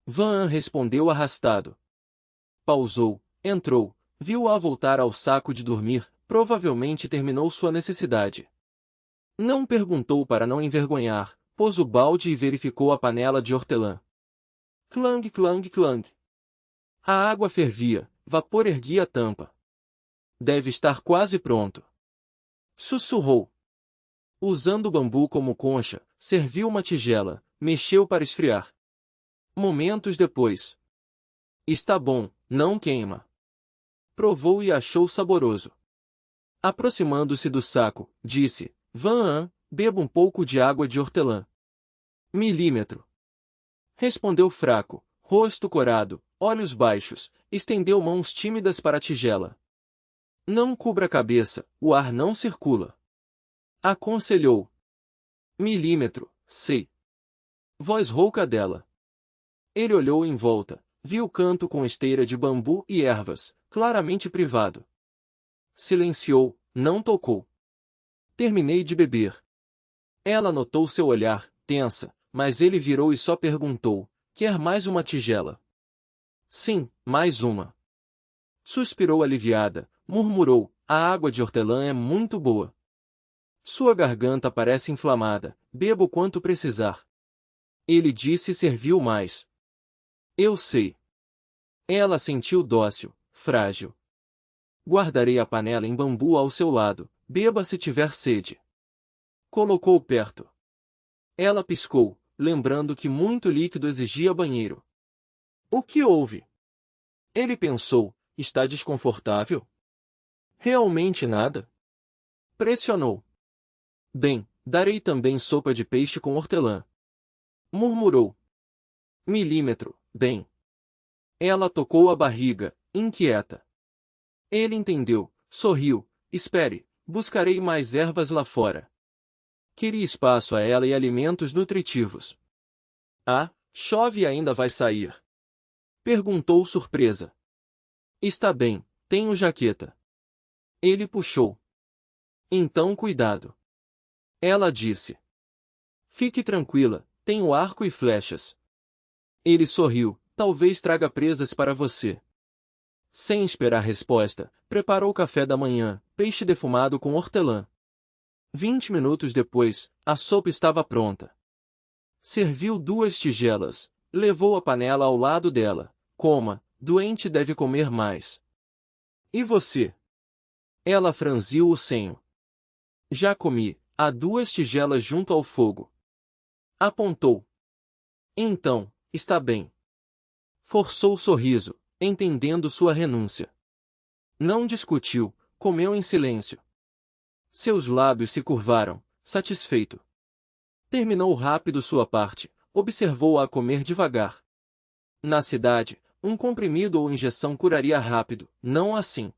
Van respondeu arrastado. Pausou, entrou, viu-a voltar ao saco de dormir, provavelmente terminou sua necessidade. Não perguntou para não envergonhar, pôs o balde e verificou a panela de hortelã. Clang, clang, clang. A água fervia, vapor erguia a tampa. Deve estar quase pronto. Sussurrou. Usando o bambu como concha, serviu uma tigela, mexeu para esfriar. Momentos depois. Está bom, não queima. Provou e achou saboroso. Aproximando-se do saco, disse, Van, beba um pouco de água de hortelã. Milímetro. Respondeu fraco, rosto corado, olhos baixos, estendeu mãos tímidas para a tigela. Não cubra a cabeça, o ar não circula. Aconselhou. Milímetro, sei. Voz rouca dela. Ele olhou em volta, viu o canto com esteira de bambu e ervas, claramente privado. Silenciou, não tocou. Terminei de beber. Ela notou seu olhar, tensa, mas ele virou e só perguntou, quer mais uma tigela? Sim, mais uma. Suspirou aliviada, murmurou, a água de hortelã é muito boa. Sua garganta parece inflamada, beba o quanto precisar. Ele disse e serviu mais. Eu sei. Ela sentiu dócil, frágil. Guardarei a panela em bambu ao seu lado, beba se tiver sede. Colocou perto. Ela piscou, lembrando que muito líquido exigia banheiro. O que houve? Ele pensou, está desconfortável? Realmente nada? Pressionou. Bem, darei também sopa de peixe com hortelã. Murmurou. Milímetro, bem. Ela tocou a barriga, inquieta. Ele entendeu, sorriu. Espere, buscarei mais ervas lá fora. Queria espaço a ela e alimentos nutritivos. Ah, chove e ainda vai sair? Perguntou surpresa. Está bem, tenho jaqueta. Ele puxou. Então cuidado. Ela disse. Fique tranquila, tenho arco e flechas. Ele sorriu, talvez traga presas para você. Sem esperar resposta, preparou café da manhã, peixe defumado com hortelã. 20 minutos depois, a sopa estava pronta. Serviu 2 tigelas, levou a panela ao lado dela. Coma, doente deve comer mais. E você? Ela franziu o senho. Já comi, há 2 tigelas junto ao fogo. Apontou. Então, está bem. Forçou o sorriso, entendendo sua renúncia. Não discutiu, comeu em silêncio. Seus lábios se curvaram, satisfeito. Terminou rápido sua parte, observou-a comer devagar. Na cidade, um comprimido ou injeção curaria rápido, não assim.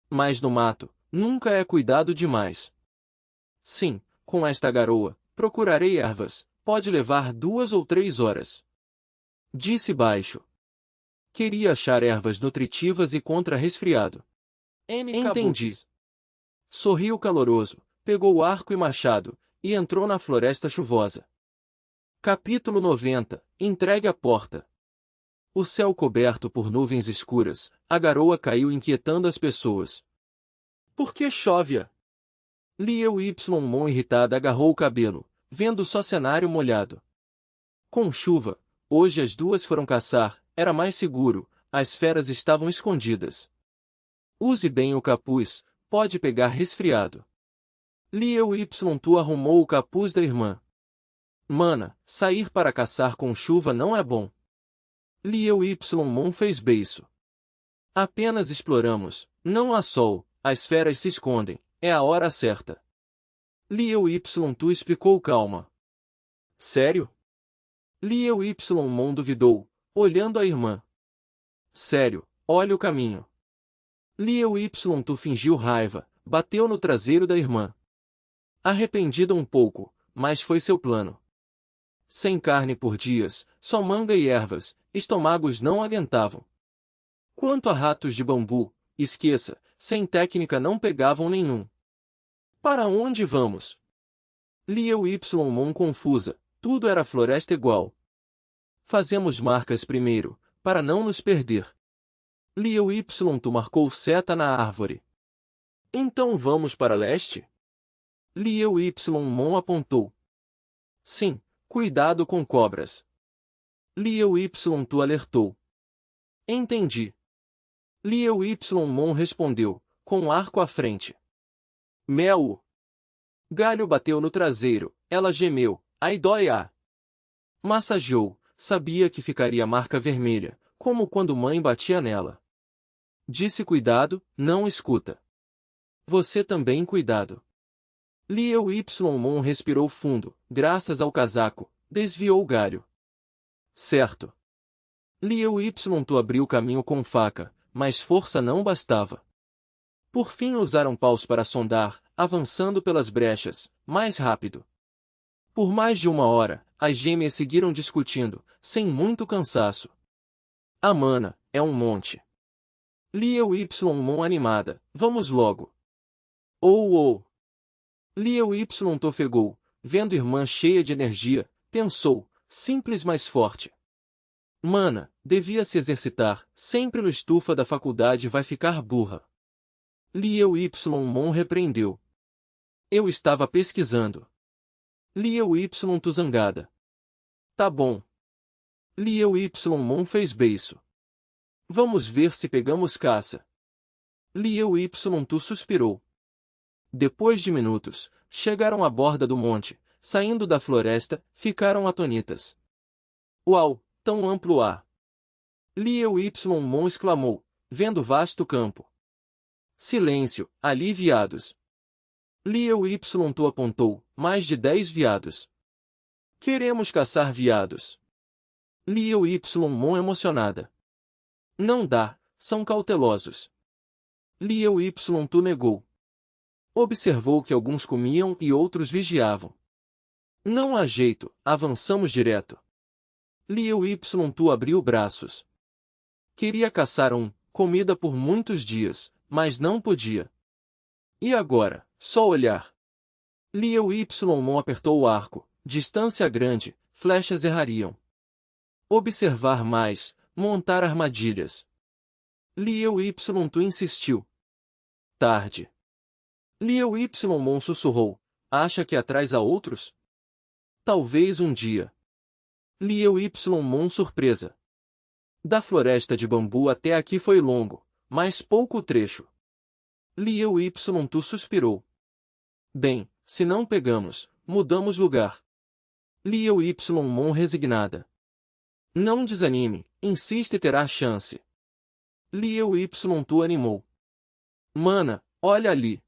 Mas no mato, nunca é cuidado demais. Sim, com esta garoa, procurarei ervas, pode levar 2 ou 3 horas. Disse baixo. Queria achar ervas nutritivas e contra resfriado. Entendi. Sorriu caloroso, pegou o arco e machado, e entrou na floresta chuvosa. Capítulo 90. Entregue à porta. O céu coberto por nuvens escuras, a garoa caiu inquietando as pessoas. Por que chove? Liu Ymon irritada agarrou o cabelo, vendo só cenário molhado. Com chuva, hoje as 2 foram caçar, era mais seguro, as feras estavam escondidas. Use bem o capuz, pode pegar resfriado. Liu Tu arrumou o capuz da irmã. Mana, sair para caçar com chuva não é bom. Liu Mon fez beiço. Apenas exploramos, não há sol, as feras se escondem, é a hora certa. Liu Tu explicou calma. Sério? Liu Mon duvidou, olhando a irmã. Sério, olha o caminho. Liu Tu fingiu raiva, bateu no traseiro da irmã. Arrependida um pouco, mas foi seu plano. Sem carne por dias, só manga e ervas, estômagos não aguentavam. Quanto a ratos de bambu, esqueça, sem técnica não pegavam nenhum. Para onde vamos? Liu Mon confusa, tudo era floresta igual. Fazemos marcas primeiro, para não nos perder. Liu Tu marcou seta na árvore. Então vamos para leste? Liu Mon apontou. Sim, cuidado com cobras. Liu Tu alertou. Entendi. Liu Mon respondeu, com o arco à frente. Mel. Galho bateu no traseiro, ela gemeu, ai dói-a. Massageou, sabia que ficaria marca vermelha, como quando mãe batia nela. Disse cuidado, não escuta. Você também cuidado. Liu Mon respirou fundo, graças ao casaco, desviou o galho. Certo. Liu Tu abriu caminho com faca, mas força não bastava. Por fim usaram paus para sondar, avançando pelas brechas, mais rápido. Por mais de 1 hora, as gêmeas seguiram discutindo, sem muito cansaço. A mana, é um monte. Liu Mon animada, vamos logo. Oh. Liu ofegou, vendo irmã cheia de energia, pensou, simples mais forte. Mana, devia se exercitar, sempre no estufa da faculdade vai ficar burra. Liu Mon repreendeu. Eu estava pesquisando. Liu Y tu zangada. Tá bom. Liu Y Mon fez beiço. Vamos ver se pegamos caça. Liu Y tu suspirou. Depois de minutos, chegaram à borda do monte, saindo da floresta, ficaram atonitas. Uau, tão amplo ar! Liu Y Mon exclamou, vendo vasto campo. Silêncio, ali viados. Liu Y tu apontou, mais de 10 viados. Queremos caçar viados. Liu Y Mon emocionada. Não dá, são cautelosos. Liu Y tu negou. Observou que alguns comiam e outros vigiavam. Não há jeito, avançamos direto. Liu Y tu abriu braços. Queria caçar comida por muitos dias, mas não podia. E agora, só olhar. Liu Y Mon apertou o arco, distância grande, flechas errariam. Observar mais, montar armadilhas. Liu Y tu insistiu. Tarde. Liu Y Mon sussurrou, acha que atrás há outros? Talvez um dia. Liu Y Mon surpresa. Da floresta de bambu até aqui foi longo, mas pouco trecho. Liu Y tu suspirou. Bem, se não pegamos, mudamos lugar. Liu Y Mon resignada. Não desanime, insiste e terá chance. Liu Y tu animou. Mana, olha ali.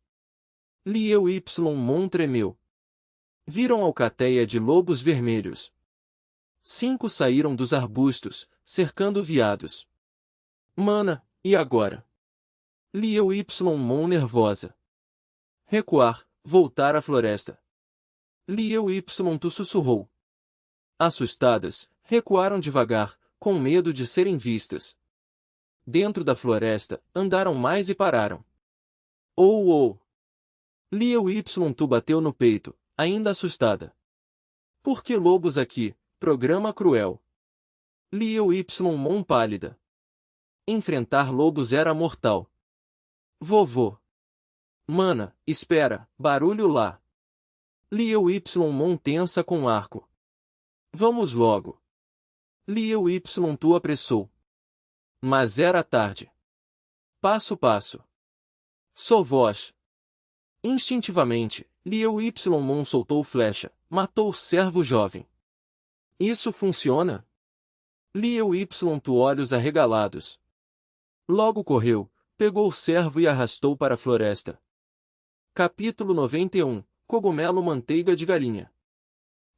Liu Y Mon tremeu. Viram alcateia de lobos vermelhos. 5 saíram dos arbustos, cercando viados. Mana, e agora? Liu Y Mon nervosa. Recuar, voltar à floresta. Liu Y tu sussurrou. Assustadas, recuaram devagar, com medo de serem vistas. Dentro da floresta, andaram mais e pararam. Oh! Liu Y tu bateu no peito, ainda assustada. Por que lobos aqui? Programa cruel. Liu Y Mon pálida. Enfrentar lobos era mortal. Vovô. Mana, espera, barulho lá. Liu Y Mon tensa com arco. Vamos logo. Liu Y tu apressou. Mas era tarde. Passo. Sou voz. Instintivamente, Liu Y Mon soltou flecha, matou o servo jovem. Isso funciona? Liu Y tu olhos arregalados. Logo correu, pegou o servo e arrastou para a floresta. Capítulo 91 Cogumelo Manteiga de Galinha.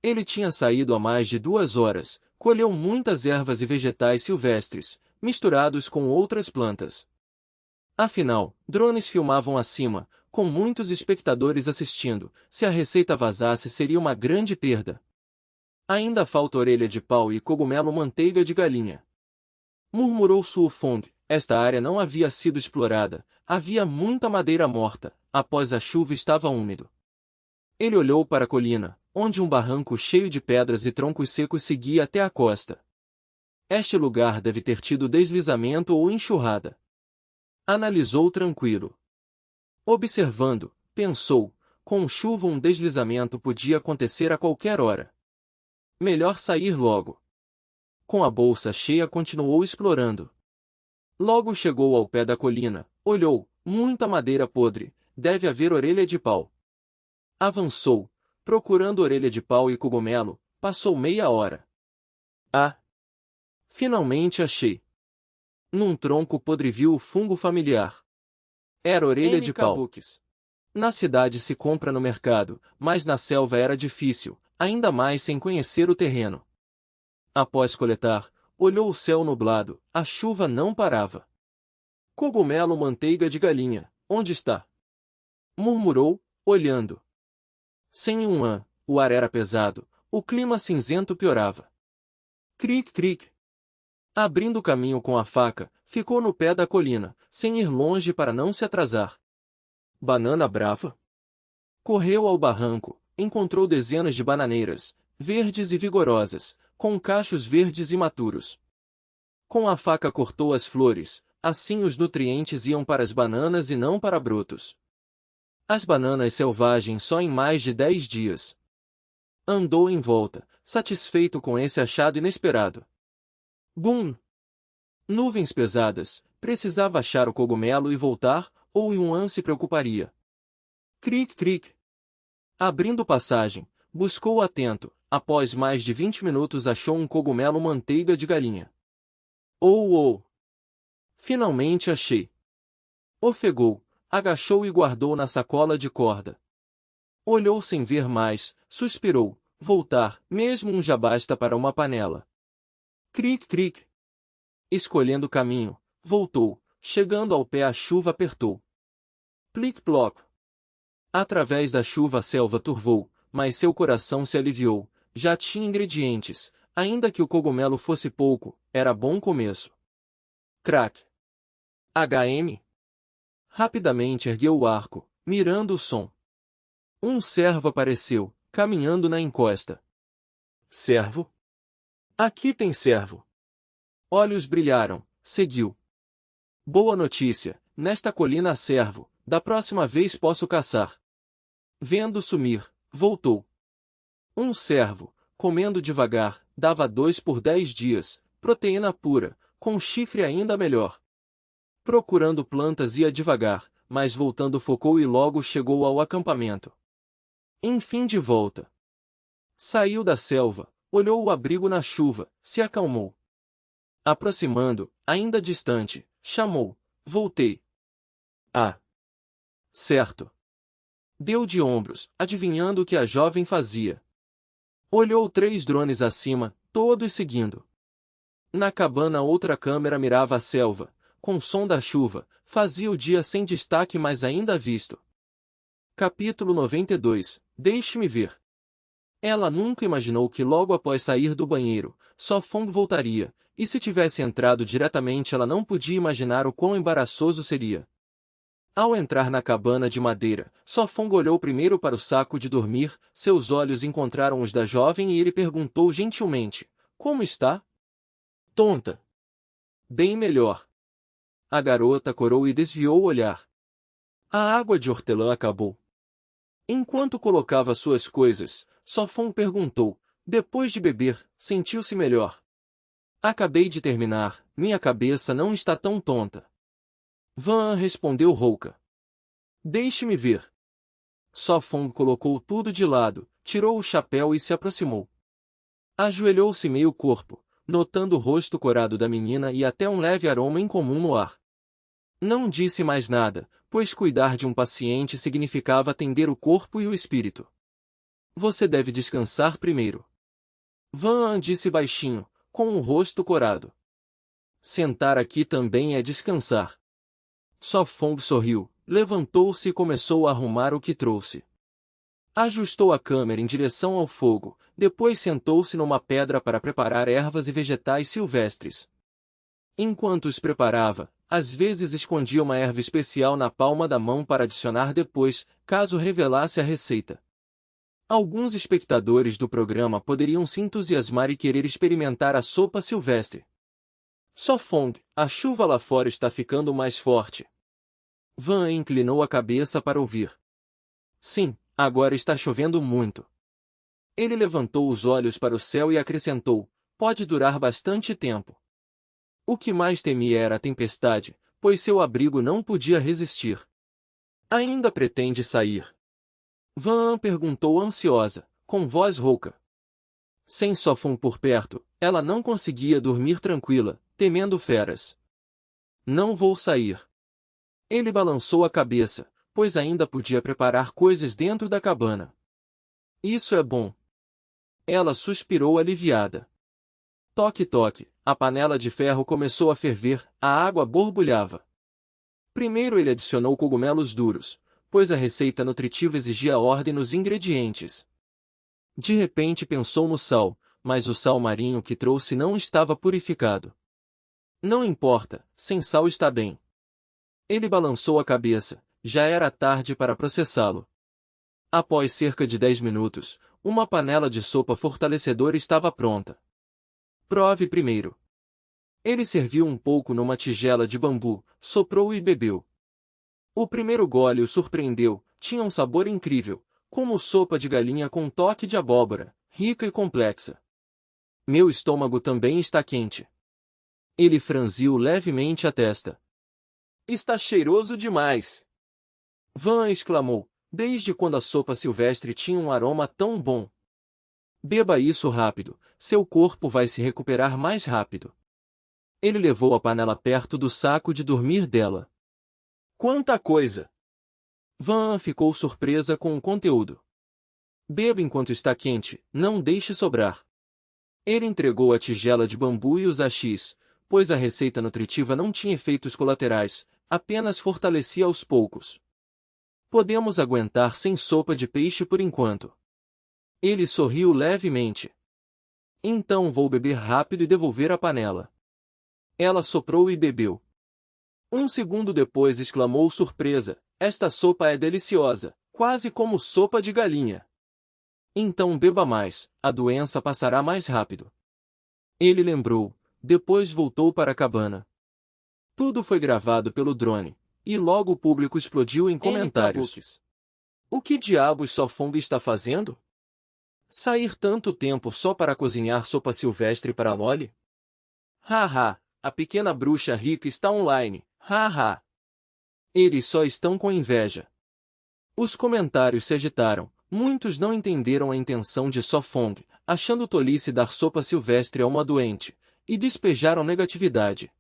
Ele tinha saído há mais de 2 horas, colheu muitas ervas e vegetais silvestres, misturados com outras plantas. Afinal, drones filmavam acima, com muitos espectadores assistindo. Se a receita vazasse seria uma grande perda. Ainda falta orelha de pau e cogumelo manteiga de galinha. Murmurou Su Fong. Esta área não havia sido explorada, havia muita madeira morta, após a chuva estava úmido. Ele olhou para a colina, onde um barranco cheio de pedras e troncos secos seguia até a costa. Este lugar deve ter tido deslizamento ou enxurrada. Analisou tranquilo. Observando, pensou, com chuva um deslizamento podia acontecer a qualquer hora. Melhor sair logo. Com a bolsa cheia continuou explorando. Logo chegou ao pé da colina, olhou, muita madeira podre, deve haver orelha de pau. Avançou, procurando orelha de pau e cogumelo, passou meia hora. Ah! Finalmente achei. Num tronco podre viu o fungo familiar. Era orelha de pau. Na cidade se compra no mercado, mas na selva era difícil, ainda mais sem conhecer o terreno. Após coletar, olhou o céu nublado, a chuva não parava. Cogumelo manteiga de galinha, onde está? Murmurou, olhando. Sem o ar era pesado, o clima cinzento piorava. Cric, cric. Abrindo caminho com a faca, ficou no pé da colina, sem ir longe para não se atrasar. Banana brava? Correu ao barranco, encontrou dezenas de bananeiras, verdes e vigorosas, com cachos verdes e maturos. Com a faca cortou as flores, assim os nutrientes iam para as bananas e não para brotos. as bananas selvagens só em mais de 10 dias. Andou em volta, satisfeito com esse achado inesperado. Bum! Nuvens pesadas, precisava achar o cogumelo e voltar, ou Yuan se preocuparia. Cric, cric. Abrindo passagem, buscou atento, após mais de 20 minutos achou um cogumelo manteiga de galinha. Oh! Finalmente achei. Ofegou, agachou e guardou na sacola de corda. Olhou sem ver mais, suspirou, voltar, mesmo um já basta para uma panela. Cric, cric. Escolhendo o caminho, voltou, chegando ao pé a chuva apertou. Plic-ploc. Através da chuva a selva turvou, mas seu coração se aliviou, já tinha ingredientes, ainda que o cogumelo fosse pouco, era bom começo. Crack. HM. Rapidamente ergueu o arco, mirando o som. Um servo apareceu, caminhando na encosta. Servo? Aqui tem servo. Olhos brilharam, seguiu. Boa notícia, nesta colina há servo, da próxima vez posso caçar. Vendo sumir, voltou. Um servo, comendo devagar, dava 2 por 10 dias, proteína pura, com chifre ainda melhor. Procurando plantas ia devagar, mas voltando focou e logo chegou ao acampamento. Enfim de volta. Saiu da selva, olhou o abrigo na chuva, se acalmou. Aproximando, ainda distante, chamou, voltei. Ah! Certo. Deu de ombros, adivinhando o que a jovem fazia. Olhou 3 drones acima, todos seguindo. Na cabana outra câmera mirava a selva, com o som da chuva, fazia o dia sem destaque mas ainda visto. Capítulo 92, Deixe-me ver. Ela nunca imaginou que logo após sair do banheiro, Só Fong voltaria, e se tivesse entrado diretamente ela não podia imaginar o quão embaraçoso seria. Ao entrar na cabana de madeira, Só Fong olhou primeiro para o saco de dormir, seus olhos encontraram os da jovem e ele perguntou gentilmente, como está? Tonta. Bem melhor. A garota corou e desviou o olhar. A água de hortelã acabou. Enquanto colocava suas coisas, Só Fong perguntou, depois de beber, sentiu-se melhor. Acabei de terminar, minha cabeça não está tão tonta. Van respondeu rouca. Deixe-me ver. Só Fong colocou tudo de lado, tirou o chapéu e se aproximou. Ajoelhou-se meio corpo, notando o rosto corado da menina e até um leve aroma incomum no ar. Não disse mais nada, pois cuidar de um paciente significava atender o corpo e o espírito. Você deve descansar primeiro. Van disse baixinho, com o rosto corado. Sentar aqui também é descansar. Só Fong sorriu, levantou-se e começou a arrumar o que trouxe. Ajustou a câmera em direção ao fogo, depois sentou-se numa pedra para preparar ervas e vegetais silvestres. Enquanto os preparava, às vezes escondia uma erva especial na palma da mão para adicionar depois, caso revelasse a receita. Alguns espectadores do programa poderiam se entusiasmar e querer experimentar a sopa silvestre. Só Fong, a chuva lá fora está ficando mais forte. Van inclinou a cabeça para ouvir. Sim, agora está chovendo muito. Ele levantou os olhos para o céu e acrescentou, pode durar bastante tempo. O que mais temia era a tempestade, pois seu abrigo não podia resistir. Ainda pretende sair? Van perguntou ansiosa, com voz rouca. Sem Só Fong por perto, ela não conseguia dormir tranquila, temendo feras. Não vou sair. Ele balançou a cabeça, pois ainda podia preparar coisas dentro da cabana. Isso é bom. Ela suspirou aliviada. Toque, toque, a panela de ferro começou a ferver, a água borbulhava. Primeiro ele adicionou cogumelos duros, pois a receita nutritiva exigia ordem nos ingredientes. De repente pensou no sal, mas o sal marinho que trouxe não estava purificado. Não importa, sem sal está bem. Ele balançou a cabeça, já era tarde para processá-lo. Após cerca de 10 minutos, uma panela de sopa fortalecedora estava pronta. Prove primeiro. Ele serviu um pouco numa tigela de bambu, soprou e bebeu. O primeiro gole o surpreendeu, tinha um sabor incrível, como sopa de galinha com um toque de abóbora, rica e complexa. Meu estômago também está quente. Ele franziu levemente a testa. Está cheiroso demais! Van exclamou. Desde quando a sopa silvestre tinha um aroma tão bom? Beba isso rápido, seu corpo vai se recuperar mais rápido. Ele levou a panela perto do saco de dormir dela. Quanta coisa! Van ficou surpresa com o conteúdo. Beba enquanto está quente, não deixe sobrar. Ele entregou a tigela de bambu e os hashis, pois a receita nutritiva não tinha efeitos colaterais, apenas fortalecia aos poucos. Podemos aguentar sem sopa de peixe por enquanto. Ele sorriu levemente. Então vou beber rápido e devolver a panela. Ela soprou e bebeu. Um segundo depois exclamou surpresa, esta sopa é deliciosa, quase como sopa de galinha. Então beba mais, a doença passará mais rápido. Ele lembrou, depois voltou para a cabana. Tudo foi gravado pelo drone, e logo o público explodiu em comentários. O que diabos Sofong está fazendo? Sair tanto tempo só para cozinhar sopa silvestre para Loli? Haha, a pequena bruxa rica está online, haha. Eles só estão com inveja. Os comentários se agitaram, muitos não entenderam a intenção de Sofong, achando tolice dar sopa silvestre a uma doente, e despejaram negatividade.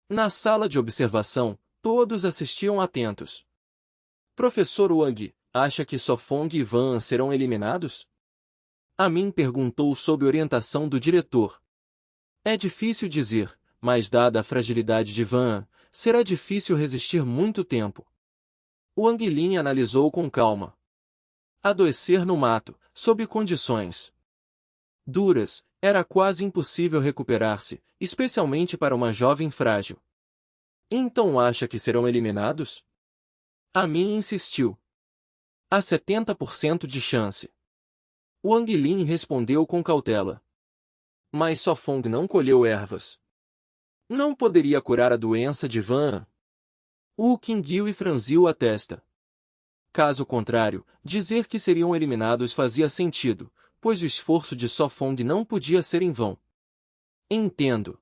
Na sala de observação, todos assistiam atentos. Professor Wang, acha que Sofong e Van serão eliminados? Amin perguntou sob orientação do diretor. É difícil dizer, mas dada a fragilidade de Van, será difícil resistir muito tempo. Wang Lin analisou com calma. Adoecer no mato, sob condições duras, era quase impossível recuperar-se, especialmente para uma jovem frágil. Então acha que serão eliminados? Amin insistiu. Há 70% de chance. Wang Lin respondeu com cautela. Mas Sofong não colheu ervas. Não poderia curar a doença de Van. Wu Qingyu franziu a testa. Caso contrário, dizer que seriam eliminados fazia sentido, pois o esforço de Sofong não podia ser em vão. Entendo.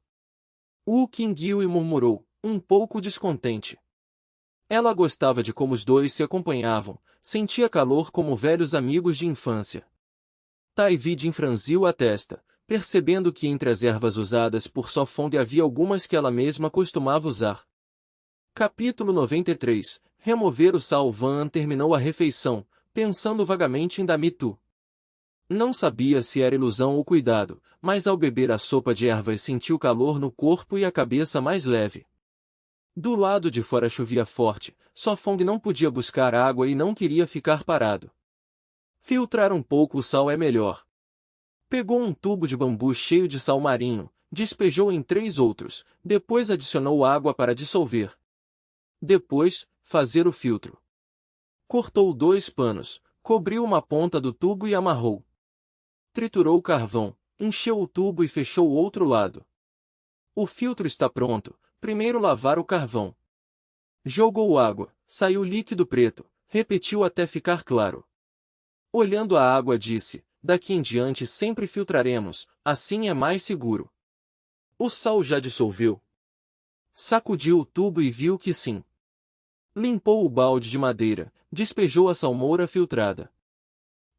Wu Qingyu murmurou, um pouco descontente. Ela gostava de como os dois se acompanhavam, sentia calor como velhos amigos de infância. Tai Vidin franziu a testa, percebendo que entre as ervas usadas por Sofong havia algumas que ela mesma costumava usar. Capítulo 93. Remover o sal. Van terminou a refeição, pensando vagamente em Damitu. Não sabia se era ilusão ou cuidado, mas ao beber a sopa de ervas sentiu calor no corpo e a cabeça mais leve. Do lado de fora chovia forte, Sofong não podia buscar água e não queria ficar parado. Filtrar um pouco o sal é melhor. Pegou um tubo de bambu cheio de sal marinho, despejou em 3 outros, depois adicionou água para dissolver. Depois, fazer o filtro. Cortou 2 panos, cobriu uma ponta do tubo e amarrou. Triturou o carvão, encheu o tubo e fechou o outro lado. O filtro está pronto, primeiro lavar o carvão. Jogou água, saiu líquido preto, repetiu até ficar claro. Olhando a água disse, daqui em diante sempre filtraremos, assim é mais seguro. O sal já dissolveu? Sacudiu o tubo e viu que sim. Limpou o balde de madeira, despejou a salmoura filtrada.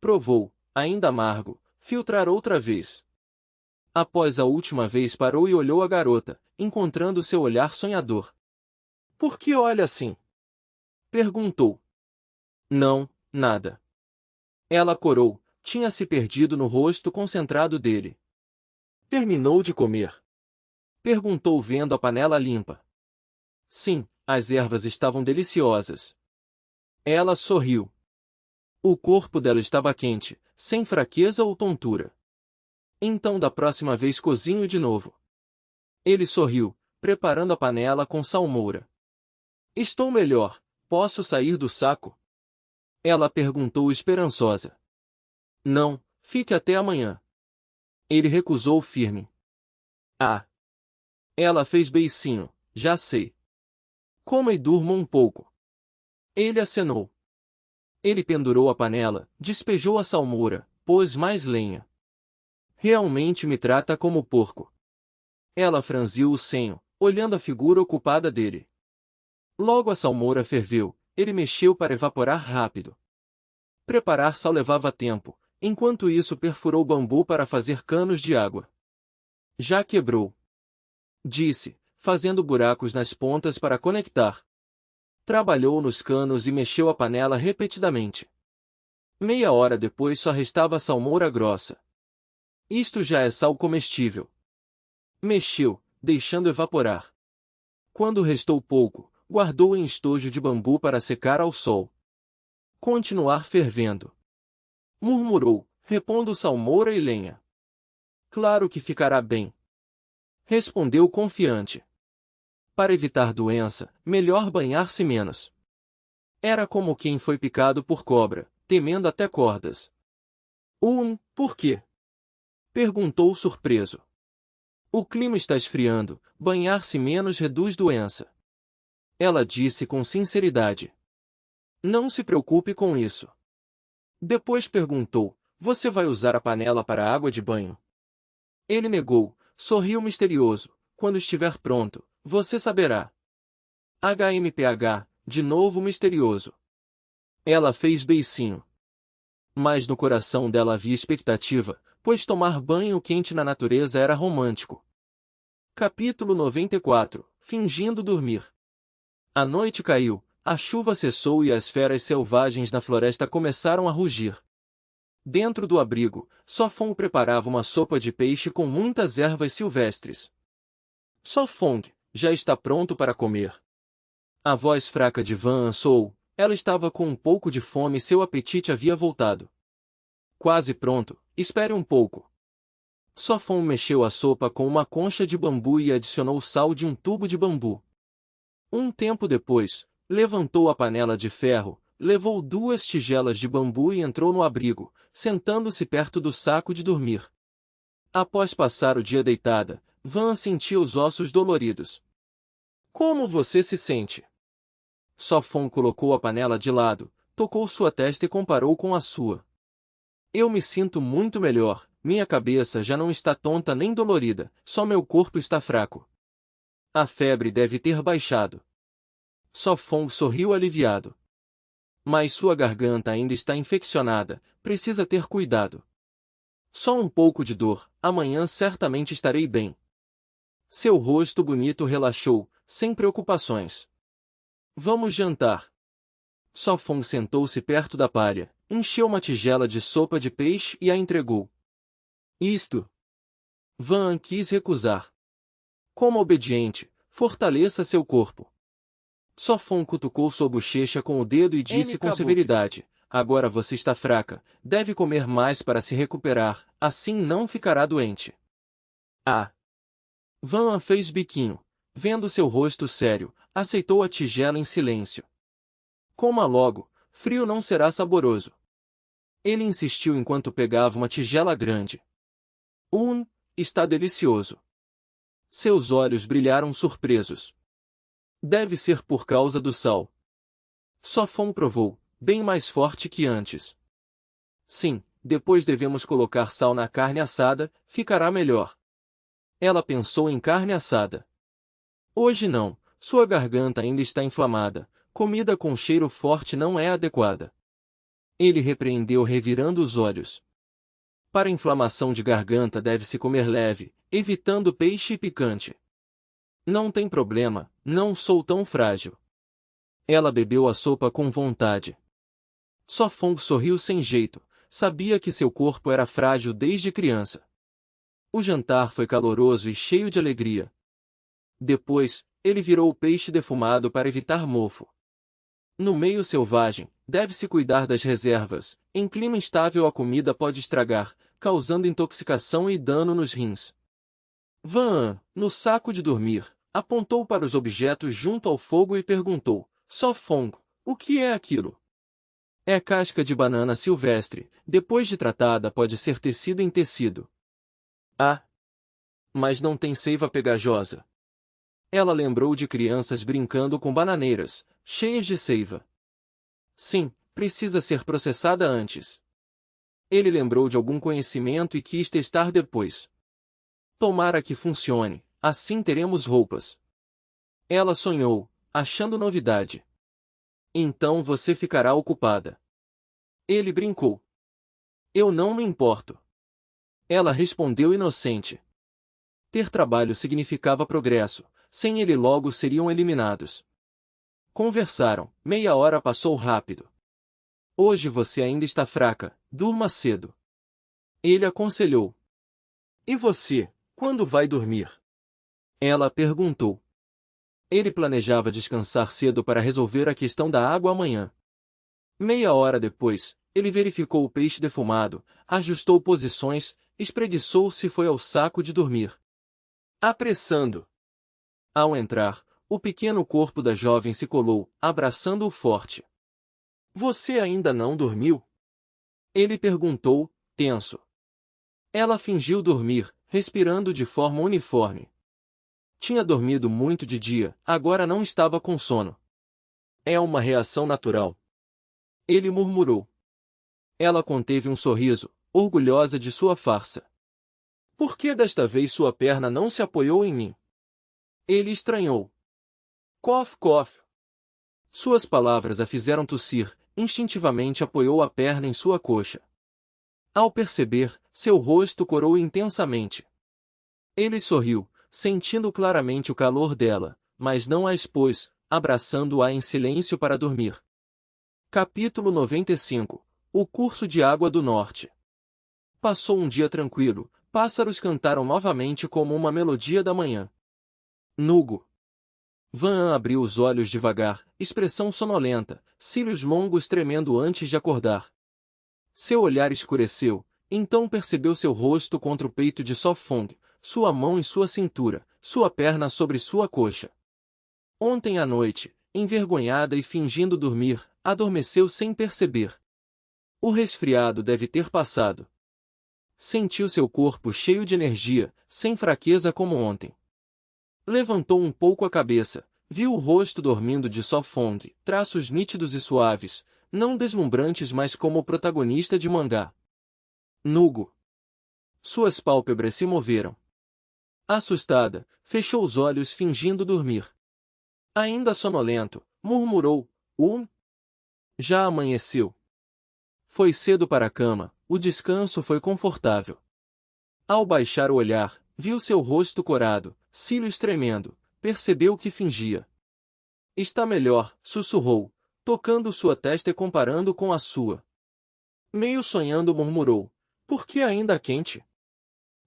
Provou, ainda amargo, filtrar outra vez. Após a última vez parou e olhou a garota, encontrando seu olhar sonhador. Por que olha assim? Perguntou. Não, nada. Ela corou, tinha se perdido no rosto concentrado dele. Terminou de comer? Perguntou vendo a panela limpa. Sim, as ervas estavam deliciosas. Ela sorriu. O corpo dela estava quente, sem fraqueza ou tontura. Então da próxima vez cozinho de novo. Ele sorriu, preparando a panela com salmoura. Estou melhor, posso sair do saco? Ela perguntou esperançosa. Não, fique até amanhã. Ele recusou firme. Ah! Ela fez beicinho, já sei. Coma e durma um pouco. Ele acenou. Ele pendurou a panela, despejou a salmoura, pôs mais lenha. Realmente me trata como porco. Ela franziu o senho, olhando a figura ocupada dele. Logo a salmoura ferveu, ele mexeu para evaporar rápido. Preparar sal levava tempo, enquanto isso perfurou bambu para fazer canos de água. Já quebrou, disse, fazendo buracos nas pontas para conectar. Trabalhou nos canos e mexeu a panela repetidamente. Meia hora depois só restava a salmoura grossa. Isto já é sal comestível. Mexeu, deixando evaporar. Quando restou pouco, guardou em estojo de bambu para secar ao sol. Continuar fervendo. Murmurou, repondo salmoura e lenha. Claro que ficará bem. Respondeu confiante. Para evitar doença, melhor banhar-se menos. Era como quem foi picado por cobra, temendo até cordas. Por quê? Perguntou surpreso. O clima está esfriando, banhar-se menos reduz doença. Ela disse com sinceridade. Não se preocupe com isso. Depois perguntou, você vai usar a panela para água de banho? Ele negou, sorriu misterioso, quando estiver pronto, você saberá. HMPH, de novo misterioso. Ela fez beicinho. Mas no coração dela havia expectativa, pois tomar banho quente na natureza era romântico. Capítulo 94. Fingindo dormir. A noite caiu, a chuva cessou e as feras selvagens na floresta começaram a rugir. Dentro do abrigo, Sofong preparava uma sopa de peixe com muitas ervas silvestres. Sofong, já está pronto para comer. A voz fraca de Van soou, ela estava com um pouco de fome e seu apetite havia voltado. Quase pronto, espere um pouco. Sofong mexeu a sopa com uma concha de bambu e adicionou sal de um tubo de bambu. Um tempo depois, levantou a panela de ferro, levou 2 tigelas de bambu e entrou no abrigo, sentando-se perto do saco de dormir. Após passar o dia deitada, Van sentia os ossos doloridos. Como você se sente? Sofong colocou a panela de lado, tocou sua testa e comparou com a sua. Eu me sinto muito melhor, minha cabeça já não está tonta nem dolorida, só meu corpo está fraco. A febre deve ter baixado. Sofong sorriu aliviado. Mas sua garganta ainda está infeccionada, precisa ter cuidado. Só um pouco de dor, amanhã certamente estarei bem. Seu rosto bonito relaxou, sem preocupações. Vamos jantar. Sofong sentou-se perto da palha, encheu uma tigela de sopa de peixe e a entregou. Isto. Van quis recusar. Como obediente, fortaleça seu corpo. Sofong cutucou sua bochecha com o dedo e disse com severidade, agora você está fraca, deve comer mais para se recuperar, assim não ficará doente. Ah! Van fez biquinho. Vendo seu rosto sério, aceitou a tigela em silêncio. Coma logo, frio não será saboroso. Ele insistiu enquanto pegava uma tigela grande. Está delicioso. Seus olhos brilharam surpresos. Deve ser por causa do sal. Sofong provou, bem mais forte que antes. Sim, depois devemos colocar sal na carne assada, ficará melhor. Ela pensou em carne assada. Hoje não, sua garganta ainda está inflamada, comida com cheiro forte não é adequada. Ele repreendeu revirando os olhos. Para inflamação de garganta deve-se comer leve, evitando peixe e picante. Não tem problema, não sou tão frágil. Ela bebeu a sopa com vontade. Sofong sorriu sem jeito, sabia que seu corpo era frágil desde criança. O jantar foi caloroso e cheio de alegria. Depois, ele virou o peixe defumado para evitar mofo. No meio selvagem, deve-se cuidar das reservas. Em clima instável a comida pode estragar, causando intoxicação e dano nos rins. Van, no saco de dormir, apontou para os objetos junto ao fogo e perguntou, Sofong, o que é aquilo? É casca de banana silvestre, depois de tratada pode ser tecido em tecido. Ah! Mas não tem seiva pegajosa. Ela lembrou de crianças brincando com bananeiras, cheias de seiva. Sim, precisa ser processada antes. Ele lembrou de algum conhecimento e quis testar depois. Tomara que funcione, assim teremos roupas. Ela sonhou, achando novidade. Então você ficará ocupada. Ele brincou. Eu não me importo. Ela respondeu inocente. Ter trabalho significava progresso, sem ele logo seriam eliminados. Conversaram, meia hora passou rápido. Hoje você ainda está fraca, durma cedo. Ele aconselhou. E você, quando vai dormir? Ela perguntou. Ele planejava descansar cedo para resolver a questão da água amanhã. Meia hora depois, ele verificou o peixe defumado, ajustou posições, espreguiçou-se e foi ao saco de dormir. Apressando. Ao entrar, o pequeno corpo da jovem se colou, abraçando-o forte. Você ainda não dormiu? Ele perguntou, tenso. Ela fingiu dormir, respirando de forma uniforme. Tinha dormido muito de dia, agora não estava com sono. É uma reação natural. Ele murmurou. Ela conteve um sorriso, orgulhosa de sua farsa. Por que desta vez sua perna não se apoiou em mim? Ele estranhou. Cof, cof. Suas palavras a fizeram tossir, instintivamente apoiou a perna em sua coxa. Ao perceber, seu rosto corou intensamente. Ele sorriu, sentindo claramente o calor dela, mas não a expôs, abraçando-a em silêncio para dormir. Capítulo 95. O curso de água do norte. Passou um dia tranquilo, pássaros cantaram novamente como uma melodia da manhã. Nugo. Van abriu os olhos devagar, expressão sonolenta, cílios longos tremendo antes de acordar. Seu olhar escureceu, então percebeu seu rosto contra o peito de Sofong, sua mão em sua cintura, sua perna sobre sua coxa. Ontem à noite, envergonhada e fingindo dormir, adormeceu sem perceber. O resfriado deve ter passado. Sentiu seu corpo cheio de energia, sem fraqueza como ontem. Levantou um pouco a cabeça, viu o rosto dormindo de Sofong, traços nítidos e suaves, não deslumbrantes mas como o protagonista de mangá. Nugo. Suas pálpebras se moveram. Assustada, fechou os olhos fingindo dormir. Ainda sonolento, murmurou, já amanheceu. Foi cedo para a cama, o descanso foi confortável. Ao baixar o olhar, viu seu rosto corado, cílios tremendo, percebeu que fingia. Está melhor, sussurrou, tocando sua testa e comparando com a sua. Meio sonhando murmurou, por que ainda quente?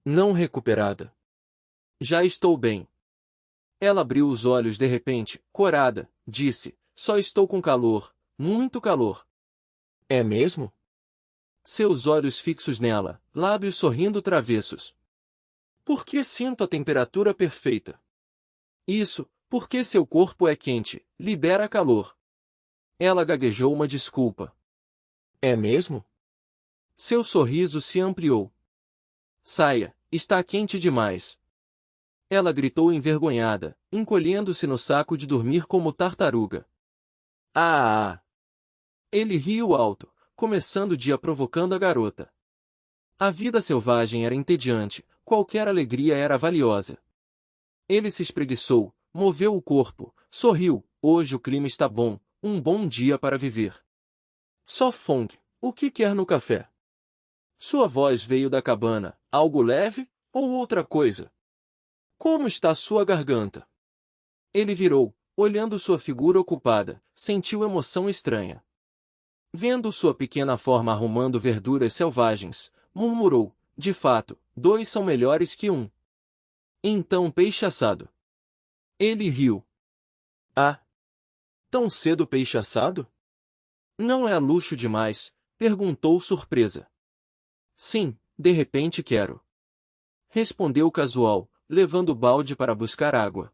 Não recuperada. Já estou bem. Ela abriu os olhos de repente, corada, disse, só estou com calor, muito calor. É mesmo? Seus olhos fixos nela, lábios sorrindo travessos. Por que sinto a temperatura perfeita? Isso, porque seu corpo é quente, libera calor. Ela gaguejou uma desculpa. É mesmo? Seu sorriso se ampliou. Saia, está quente demais. Ela gritou envergonhada, encolhendo-se no saco de dormir como tartaruga. Ah! Ele riu alto, começando o dia provocando a garota. A vida selvagem era entediante, qualquer alegria era valiosa. Ele se espreguiçou, moveu o corpo, sorriu, hoje o clima está bom, um bom dia para viver. Sofong, o que quer no café? Sua voz veio da cabana, algo leve, ou outra coisa? Como está sua garganta? Ele virou, olhando sua figura ocupada, sentiu emoção estranha. Vendo sua pequena forma arrumando verduras selvagens, murmurou, de fato, 2 são melhores que 1. Então peixe assado. Ele riu. Ah! Tão cedo peixe assado? Não é luxo demais? Perguntou surpresa. Sim, de repente quero. Respondeu casual, levando o balde para buscar água.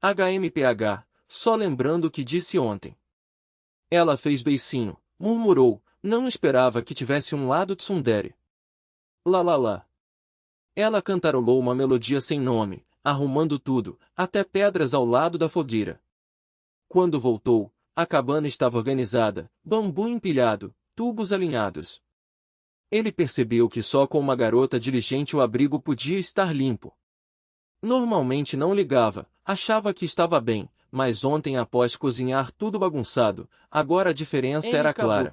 HMPH, só lembrando o que disse ontem. Ela fez beicinho, murmurou, não esperava que tivesse um lado tsundere. Lá lá lá. Ela cantarolou uma melodia sem nome, arrumando tudo, até pedras ao lado da fogueira. Quando voltou, A cabana estava organizada, bambu empilhado, tubos alinhados. Ele percebeu que só com uma garota diligente o abrigo podia estar limpo. Normalmente não ligava, achava que estava bem, mas ontem após cozinhar tudo bagunçado, agora a diferença era clara.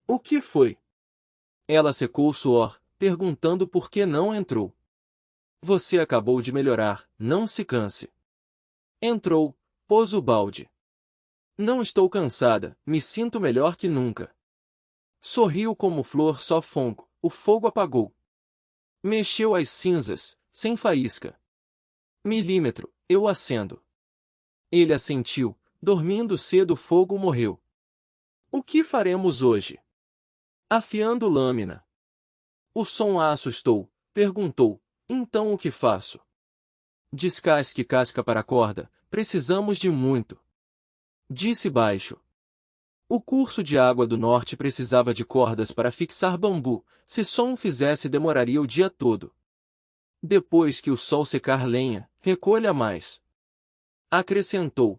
O que foi? Ela secou o suor, perguntando por que não entrou. Você acabou de melhorar, não se canse. Entrou, pôs o balde. Não estou cansada, me sinto melhor que nunca. Sorriu como flor só fongo, o fogo apagou. Mexeu as cinzas, sem faísca. Milímetro, eu acendo. Ele assentiu, dormindo cedo o fogo morreu. O que faremos hoje? Afiando lâmina. O som a assustou, perguntou, então o que faço? Descasque casca para a corda, precisamos de muito. Disse baixo. O curso de água do norte precisava de cordas para fixar bambu, se só um fizesse demoraria o dia todo. Depois que o sol secar lenha, recolha mais. Acrescentou.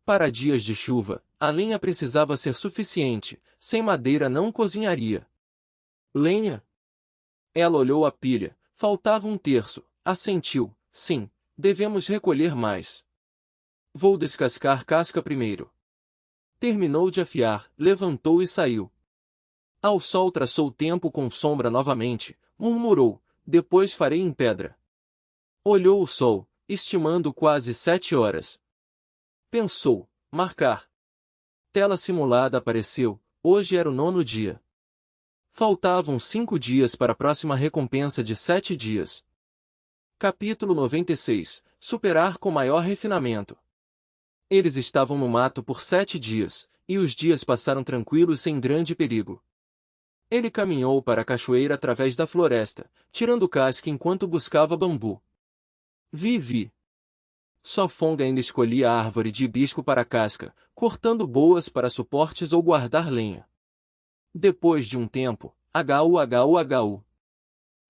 Para dias de chuva, a lenha precisava ser suficiente, sem madeira não cozinharia. Lenha? Ela olhou a pilha, faltava um terço, assentiu, sim, devemos recolher mais. Vou descascar casca primeiro. Terminou de afiar, levantou e saiu. Ao sol traçou tempo com sombra novamente, murmurou, depois farei em pedra. Olhou o sol, estimando quase 7 horas. Pensou, marcar. Tela simulada apareceu, hoje era o 9º dia. Faltavam 5 dias para a próxima recompensa de 7 dias. Capítulo 96. Superar com maior refinamento. Eles estavam no mato por 7 dias, e os dias passaram tranquilos sem grande perigo. Ele caminhou para a cachoeira através da floresta, tirando casca enquanto buscava bambu. Vi. Só Fonga ainda escolhia a árvore de hibisco para a casca, cortando boas para suportes ou guardar lenha. Depois de um tempo, hu.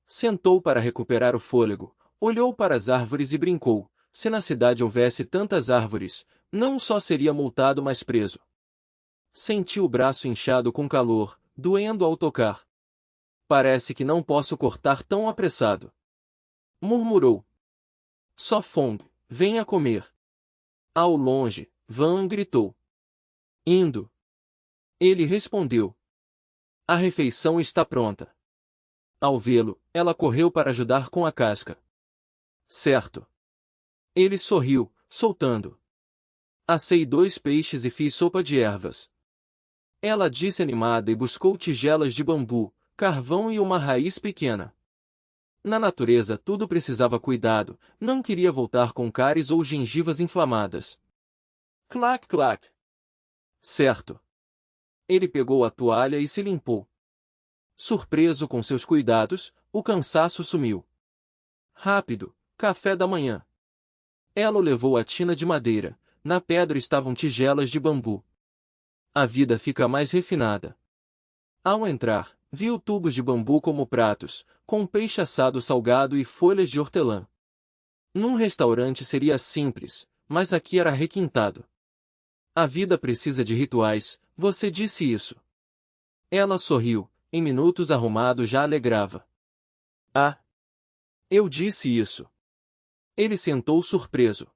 Sentou para recuperar o fôlego, olhou para as árvores e brincou, se na cidade houvesse tantas árvores, não só seria multado mas preso. Sentiu o braço inchado com calor, doendo ao tocar. Parece que não posso cortar tão apressado. Murmurou. Só Fong, venha comer. Ao longe, Van gritou. Indo. Ele respondeu. A refeição está pronta. Ao vê-lo, ela correu para ajudar com a casca. Certo. Ele sorriu, soltando. Assei 2 peixes e fiz sopa de ervas. Ela disse animada e buscou tigelas de bambu, carvão e uma raiz pequena. Na natureza tudo precisava cuidado, não queria voltar com cáries ou gengivas inflamadas. Clac, clac. Certo. Ele pegou a toalha e se limpou. Surpreso com seus cuidados, o cansaço sumiu. Rápido, café da manhã. Ela o levou à tina de madeira, na pedra estavam tigelas de bambu. A vida fica mais refinada. Ao entrar, viu tubos de bambu como pratos, com peixe assado salgado e folhas de hortelã. Num restaurante seria simples, mas aqui era requintado. A vida precisa de rituais, você disse isso. Ela sorriu, em minutos arrumado já alegrava. Ah! Eu disse isso. Ele sentou surpreso.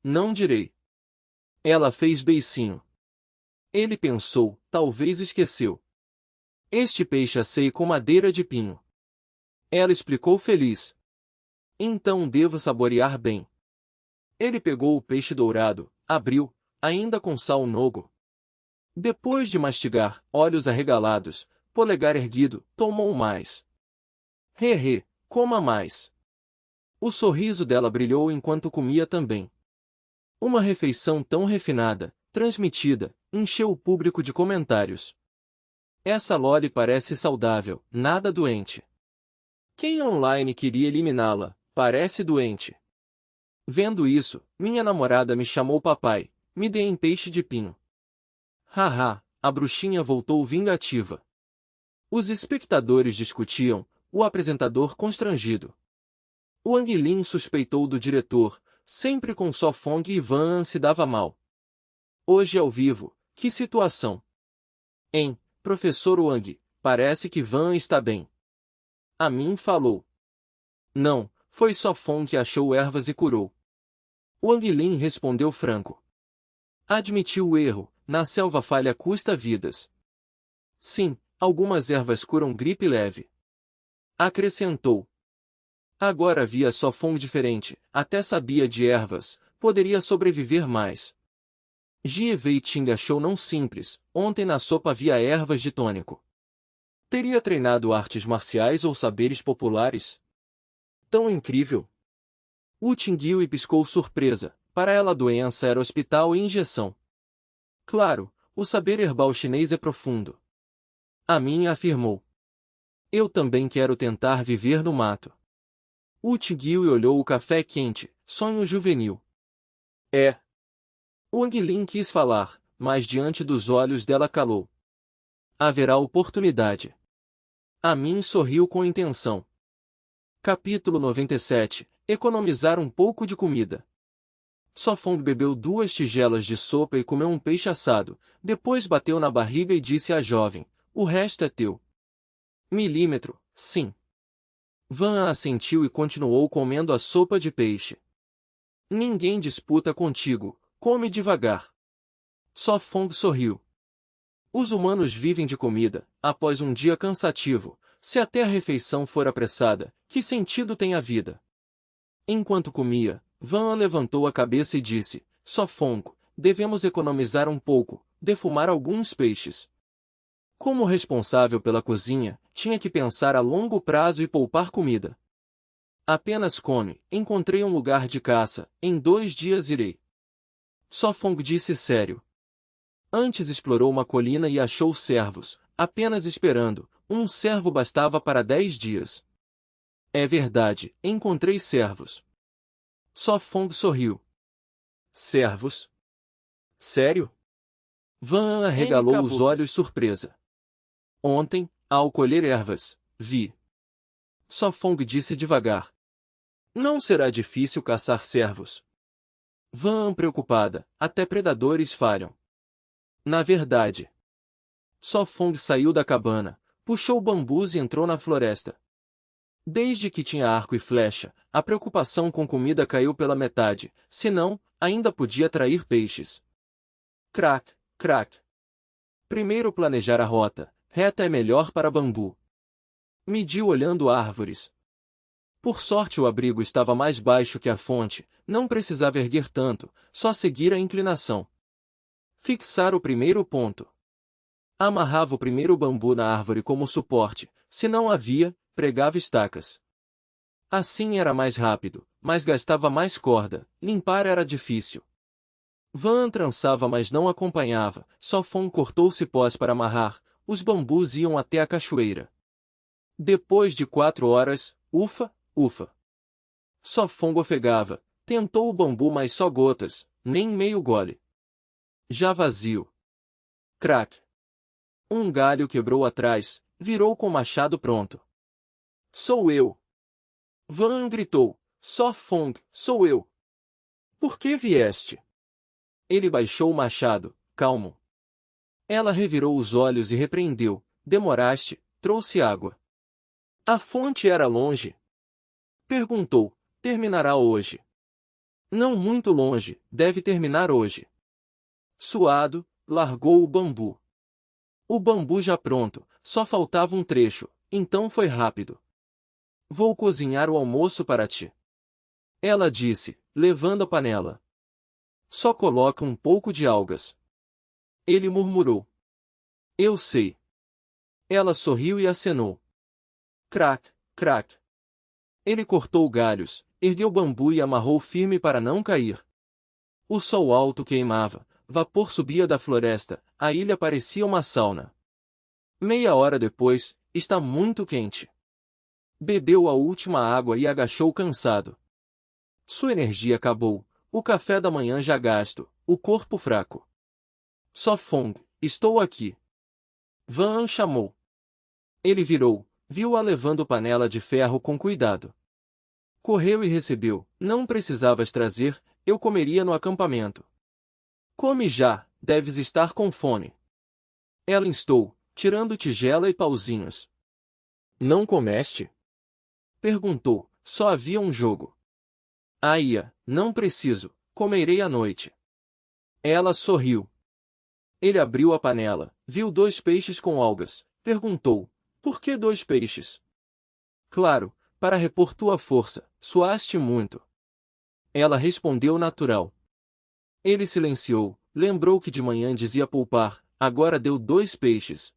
Não direi. Ela fez beicinho. Ele pensou, talvez esqueceu. Este peixe assei com madeira de pinho. Ela explicou feliz. Então devo saborear bem. Ele pegou o peixe dourado, abriu, ainda com sal nogo. Depois de mastigar, olhos arregalados, polegar erguido, tomou mais. Coma mais. O sorriso dela brilhou enquanto comia também. Uma refeição tão refinada, transmitida, encheu o público de comentários. Essa Loli parece saudável, nada doente. Quem online queria eliminá-la, parece doente. Vendo isso, minha namorada me chamou papai, me deem peixe de pinho. Haha, a bruxinha voltou vingativa. Os espectadores discutiam, o apresentador constrangido. O Anguilin suspeitou do diretor, sempre com só Fong e Van se dava mal. Hoje ao vivo, que situação! Hein, professor Wang, parece que Van está bem. A mim falou. Não, foi só Fong que achou ervas e curou. Wang Lin respondeu franco. Admitiu o erro, na selva falha custa vidas. Sim, algumas ervas curam gripe leve. Acrescentou. Agora via só Fong diferente, até sabia de ervas, poderia sobreviver mais. Jie Wei-Ting achou não simples, ontem na sopa havia ervas de tônico. Teria treinado artes marciais ou saberes populares? Tão incrível! Wu Tingyue piscou surpresa, para ela a doença era hospital e injeção. Claro, o saber herbal chinês é profundo. A minha afirmou. Eu também quero tentar viver no mato. Wu Tingyue olhou o café quente, sonho juvenil. É. Wang Lin quis falar, mas diante dos olhos dela calou. Haverá oportunidade. A mim sorriu com intenção. Capítulo 97. Economizar um pouco de comida. Só Fong bebeu 2 tigelas de sopa e comeu um peixe assado, depois bateu na barriga e disse à jovem, o resto é teu. Milímetro, sim. Van assentiu e continuou comendo a sopa de peixe. Ninguém disputa contigo, come devagar. Só Fong sorriu. Os humanos vivem de comida, após um dia cansativo, se até a refeição for apressada, que sentido tem a vida? Enquanto comia, Van levantou a cabeça e disse, Só Fong, devemos economizar um pouco, defumar alguns peixes. Como responsável pela cozinha, tinha que pensar a longo prazo e poupar comida. Apenas come, encontrei um lugar de caça, em 2 dias irei. Só Fong disse sério. Antes explorou uma colina e achou cervos, apenas esperando, um cervo bastava para 10 dias. É verdade, encontrei cervos. Só Fong sorriu. Cervos? Sério? Van arregalou os olhos surpresa. Ontem, ao colher ervas, vi. Só Fong disse devagar. Não será difícil caçar cervos. Van preocupada, até predadores falham. Na verdade. Só Fong saiu da cabana, puxou bambus e entrou na floresta. Desde que tinha arco e flecha, a preocupação com comida caiu pela metade, senão, ainda podia atrair peixes. Crack, crack. Primeiro planejar a rota, reta é melhor para bambu. Mediu olhando árvores. Por sorte o abrigo estava mais baixo que a fonte, não precisava erguer tanto, só seguir a inclinação. Fixar o primeiro ponto. Amarrava o primeiro bambu na árvore como suporte, se não havia, pregava estacas. Assim era mais rápido, mas gastava mais corda, limpar era difícil. Van trançava mas não acompanhava, só Fong cortou cipós para amarrar, os bambus iam até a cachoeira. Depois de 4 horas, ufa, ufa. Só Fong ofegava, tentou o bambu mas só gotas, nem meio gole. Já vazio. Crack. Um galho quebrou atrás, virou com o machado pronto. Sou eu. Van gritou, Só Fong, sou eu. Por que vieste? Ele baixou o machado, calmo. Ela revirou os olhos e repreendeu, demoraste, trouxe água. A fonte era longe? Perguntou, terminará hoje. Não muito longe, deve terminar hoje. Suado, largou o bambu. O bambu já pronto, só faltava um trecho, então foi rápido. Vou cozinhar o almoço para ti. Ela disse, levando a panela. Só coloca um pouco de algas. Ele murmurou. Eu sei. Ela sorriu e acenou. Crack, crack. Ele cortou galhos, ergueu o bambu e amarrou firme para não cair. O sol alto queimava, vapor subia da floresta, a ilha parecia uma sauna. Meia hora depois, está muito quente. Bebeu a última água e agachou cansado. Sua energia acabou, o café da manhã já gasto, o corpo fraco. Só Fong, estou aqui. Van chamou. Ele virou, viu-a levando panela de ferro com cuidado. Correu e recebeu, não precisavas trazer, eu comeria no acampamento. Come já, Deves estar com fome. Ela instou, tirando tigela e pauzinhos. Não comeste? Perguntou. Só havia um jogo. Aia, não preciso, comerei à noite. Ela sorriu. Ele abriu a panela, viu 2 peixes com algas, perguntou, por que 2 peixes? Claro, para repor tua força, suaste muito. Ela respondeu natural. Ele silenciou, lembrou que de manhã dizia poupar, agora deu 2 peixes.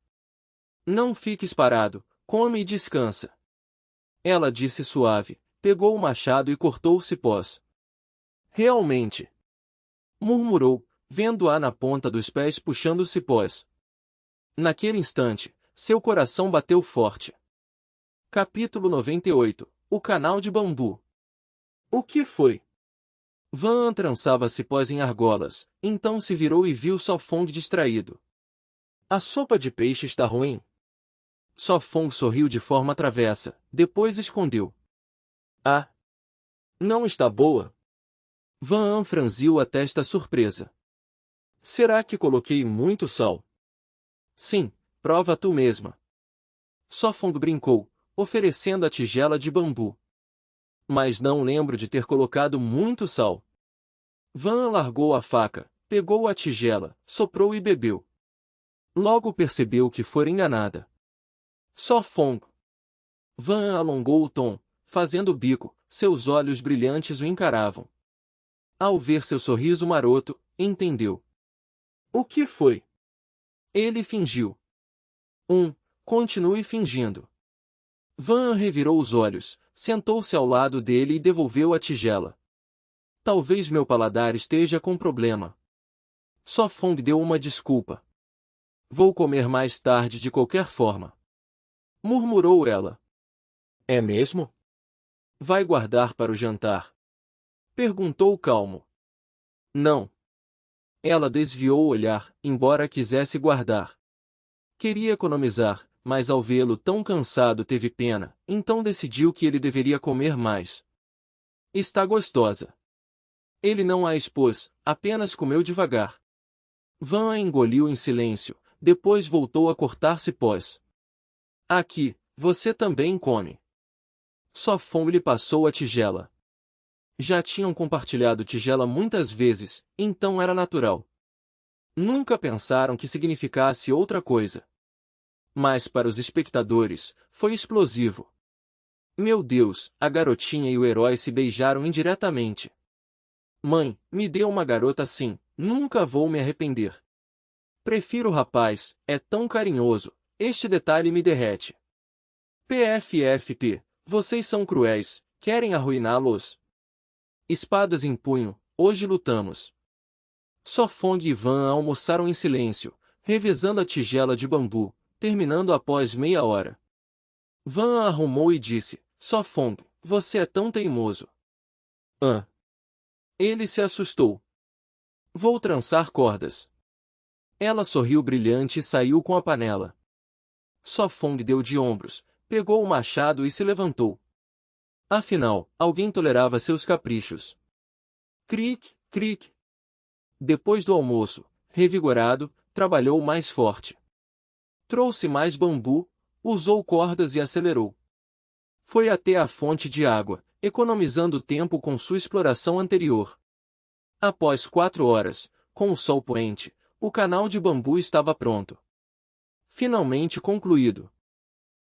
Não fiques parado, come e descansa. Ela disse suave, pegou o machado e cortou os cipós. Realmente, murmurou, vendo-a na ponta dos pés puxando os cipós. Naquele instante, seu coração bateu forte. Capítulo 98. O canal de bambu. O que foi? Van trançava cipós em argolas, então se virou e viu Sofong distraído. A sopa de peixe está ruim? Sofong sorriu de forma travessa, depois escondeu. Ah! Não está boa? Van franziu a testa surpresa. Será que coloquei muito sal? Sim, prova tu mesma. Sofong brincou, oferecendo a tigela de bambu. Mas não lembro de ter colocado muito sal. Van largou a faca, pegou a tigela, soprou e bebeu. Logo percebeu que fora enganada. Sofong. Van alongou o tom, fazendo bico, seus olhos brilhantes o encaravam. Ao ver seu sorriso maroto, entendeu. O que foi? Ele fingiu. Continue fingindo. Van revirou os olhos, sentou-se ao lado dele e devolveu a tigela. Talvez meu paladar esteja com problema. Sofong deu uma desculpa. Vou comer mais tarde de qualquer forma. Murmurou ela. É mesmo? Vai guardar para o jantar? Perguntou calmo. Não. Ela desviou o olhar, embora quisesse guardar. Queria economizar, mas ao vê-lo tão cansado teve pena, então decidiu que ele deveria comer mais. Está gostosa. Ele não a expôs, apenas comeu devagar. Van a engoliu em silêncio, depois voltou a cortar cipós. Aqui, você também come. Sofong lhe passou a tigela. Já tinham compartilhado tigela muitas vezes, então era natural. Nunca pensaram que significasse outra coisa. Mas para os espectadores, foi explosivo. Meu Deus, a garotinha e o herói se beijaram indiretamente. Mãe, me dê uma garota assim, nunca vou me arrepender. Prefiro o rapaz, é tão carinhoso, este detalhe me derrete. PFFT, vocês são cruéis, querem arruiná-los? Espadas em punho, hoje lutamos. Sofong e Van almoçaram em silêncio, revezando a tigela de bambu, terminando após meia hora. Van arrumou e disse, Sofong, você é tão teimoso. Ele se assustou. Vou trançar cordas. Ela sorriu brilhante e saiu com a panela. Sofong deu de ombros, pegou o machado e se levantou. Afinal, alguém tolerava seus caprichos. Cric, cric. Depois do almoço, revigorado, trabalhou mais forte. Trouxe mais bambu, usou cordas e acelerou. Foi até a fonte de água, economizando tempo com sua exploração anterior. Após 4 horas, com o sol poente, o canal de bambu estava pronto. Finalmente concluído.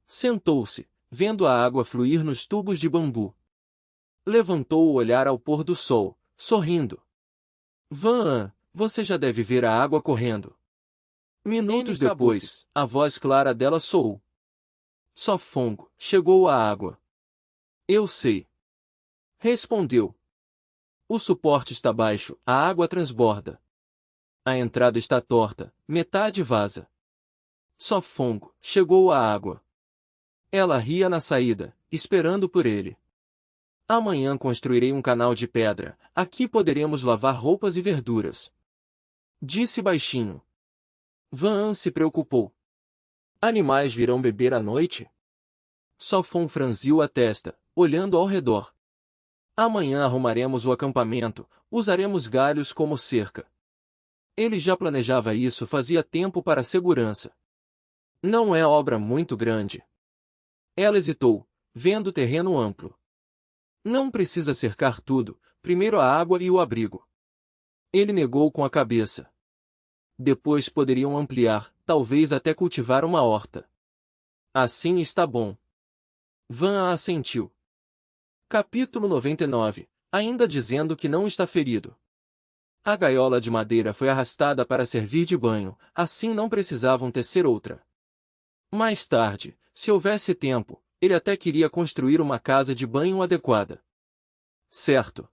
Sentou-se, vendo a água fluir nos tubos de bambu. Levantou o olhar ao pôr do sol, sorrindo. Van, você já deve ver a água correndo. Minutos depois, a voz clara dela soou. Sofong, chegou a água. Eu sei. Respondeu. O suporte está baixo, a água transborda. A entrada está torta, metade vaza. Sofong, chegou a água. Ela ria na saída, esperando por ele. Amanhã construirei um canal de pedra, aqui poderemos lavar roupas e verduras. Disse baixinho. Van se preocupou. Animais virão beber à noite? Sofong franziu a testa, olhando ao redor. Amanhã arrumaremos o acampamento, usaremos galhos como cerca. Ele já planejava isso fazia tempo para a segurança. Não é obra muito grande. Ela hesitou, vendo o terreno amplo. Não precisa cercar tudo, primeiro a água e o abrigo. Ele negou com a cabeça. Depois poderiam ampliar, talvez até cultivar uma horta. Assim está bom. Van assentiu. Capítulo 99. Ainda dizendo que não está ferido. A gaiola de madeira foi arrastada para servir de banho, assim não precisavam tecer outra. Mais tarde, se houvesse tempo, ele até queria construir uma casa de banho adequada. Certo.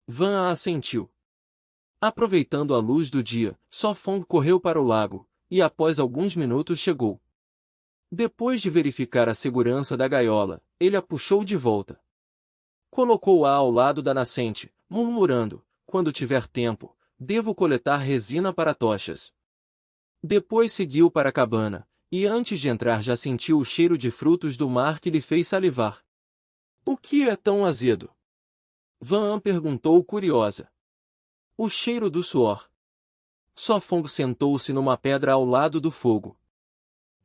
Van assentiu. Aproveitando a luz do dia, Sofong correu para o lago, e após alguns minutos chegou. Depois de verificar a segurança da gaiola, ele a puxou de volta. Colocou-a ao lado da nascente, murmurando, quando tiver tempo, devo coletar resina para tochas. Depois seguiu para a cabana, e antes de entrar já sentiu o cheiro de frutos do mar que lhe fez salivar. O que é tão azedo? Van perguntou curiosa. O cheiro do suor. Sofong sentou-se numa pedra ao lado do fogo.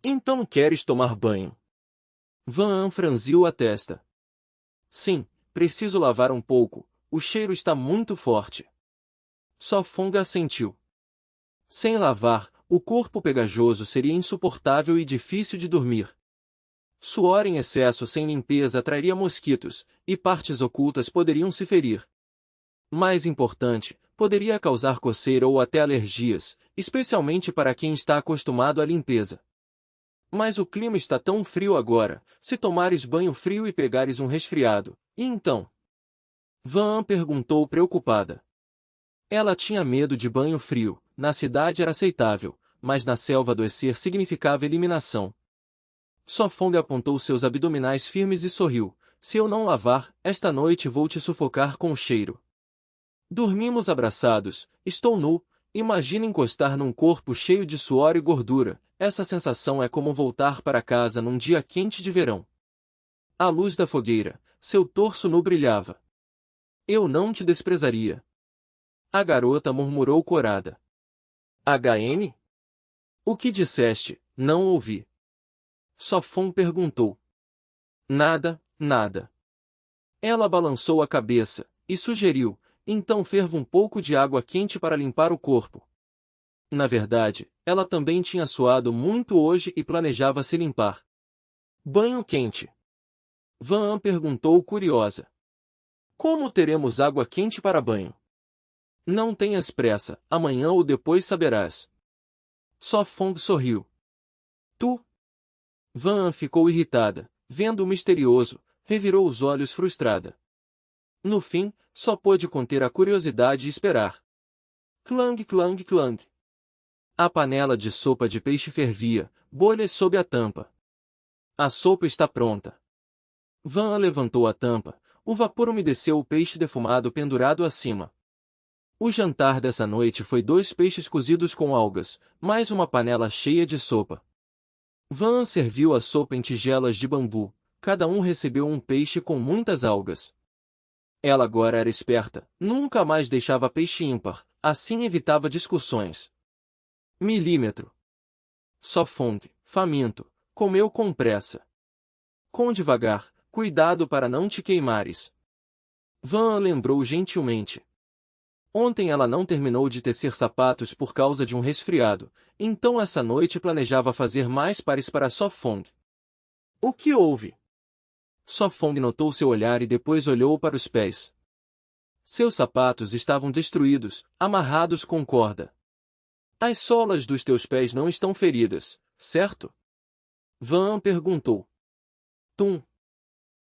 Então queres tomar banho? Van franziu a testa. Sim, preciso lavar um pouco, o cheiro está muito forte. Sofong assentiu. Sem lavar, o corpo pegajoso seria insuportável e difícil de dormir. Suor em excesso sem limpeza atrairia mosquitos, e partes ocultas poderiam se ferir. Mais importante, poderia causar coceira ou até alergias, especialmente para quem está acostumado à limpeza. Mas o clima está tão frio agora, se tomares banho frio e pegares um resfriado, e então? Van perguntou preocupada. Ela tinha medo de banho frio, na cidade era aceitável, mas na selva adoecer significava eliminação. Sofong apontou seus abdominais firmes e sorriu. Se eu não lavar, esta noite vou te sufocar com o cheiro. Dormimos abraçados, estou nu, imagina encostar num corpo cheio de suor e gordura, essa sensação é como voltar para casa num dia quente de verão. À luz da fogueira, seu torso nu brilhava. Eu não te desprezaria. A garota murmurou corada. HN? O que disseste? Não ouvi. Sofong perguntou. Nada, nada. Ela balançou a cabeça, e sugeriu, então ferva um pouco de água quente para limpar o corpo. Na verdade, ela também tinha suado muito hoje e planejava se limpar. Banho quente? Van perguntou curiosa. Como teremos água quente para banho? Não tenhas pressa, amanhã ou depois saberás. Sofong sorriu. Tu? Van ficou irritada, vendo o misterioso, revirou os olhos frustrada. No fim, só pôde conter a curiosidade e esperar. Clang, clang, clang. A panela de sopa de peixe fervia, bolhas sob a tampa. A sopa está pronta. Van levantou a tampa, o vapor umedeceu o peixe defumado pendurado acima. O jantar dessa noite foi 2 peixes cozidos com algas, mais uma panela cheia de sopa. Van serviu a sopa em tigelas de bambu, cada um recebeu um peixe com muitas algas. Ela agora era esperta, nunca mais deixava peixe ímpar, assim evitava discussões. Milímetro. Sofong, faminto, comeu com pressa. Com devagar, cuidado para não te queimares. Van lembrou gentilmente. Ontem ela não terminou de tecer sapatos por causa de um resfriado, então essa noite planejava fazer mais pares para Sofong. O que houve? Sofong notou seu olhar e depois olhou para os pés. Seus sapatos estavam destruídos, amarrados com corda. As solas dos teus pés não estão feridas, certo? Van perguntou. Tum.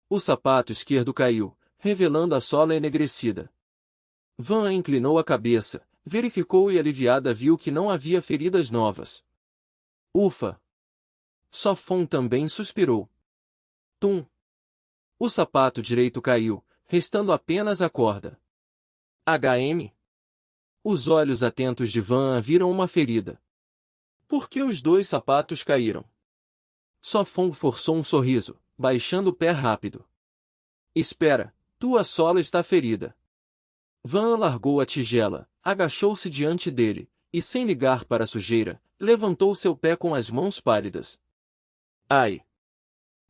O sapato esquerdo caiu, revelando a sola enegrecida. Van inclinou a cabeça, verificou e aliviada viu que não havia feridas novas. Ufa! Sofong também suspirou. Tum! O sapato direito caiu, restando apenas a corda. HM? Os olhos atentos de Van viram uma ferida. Por que os 2 sapatos caíram? Sofong forçou um sorriso, baixando o pé rápido. Espera, tua sola está ferida. Van largou a tigela, agachou-se diante dele, e sem ligar para a sujeira, levantou seu pé com as mãos pálidas. Ai!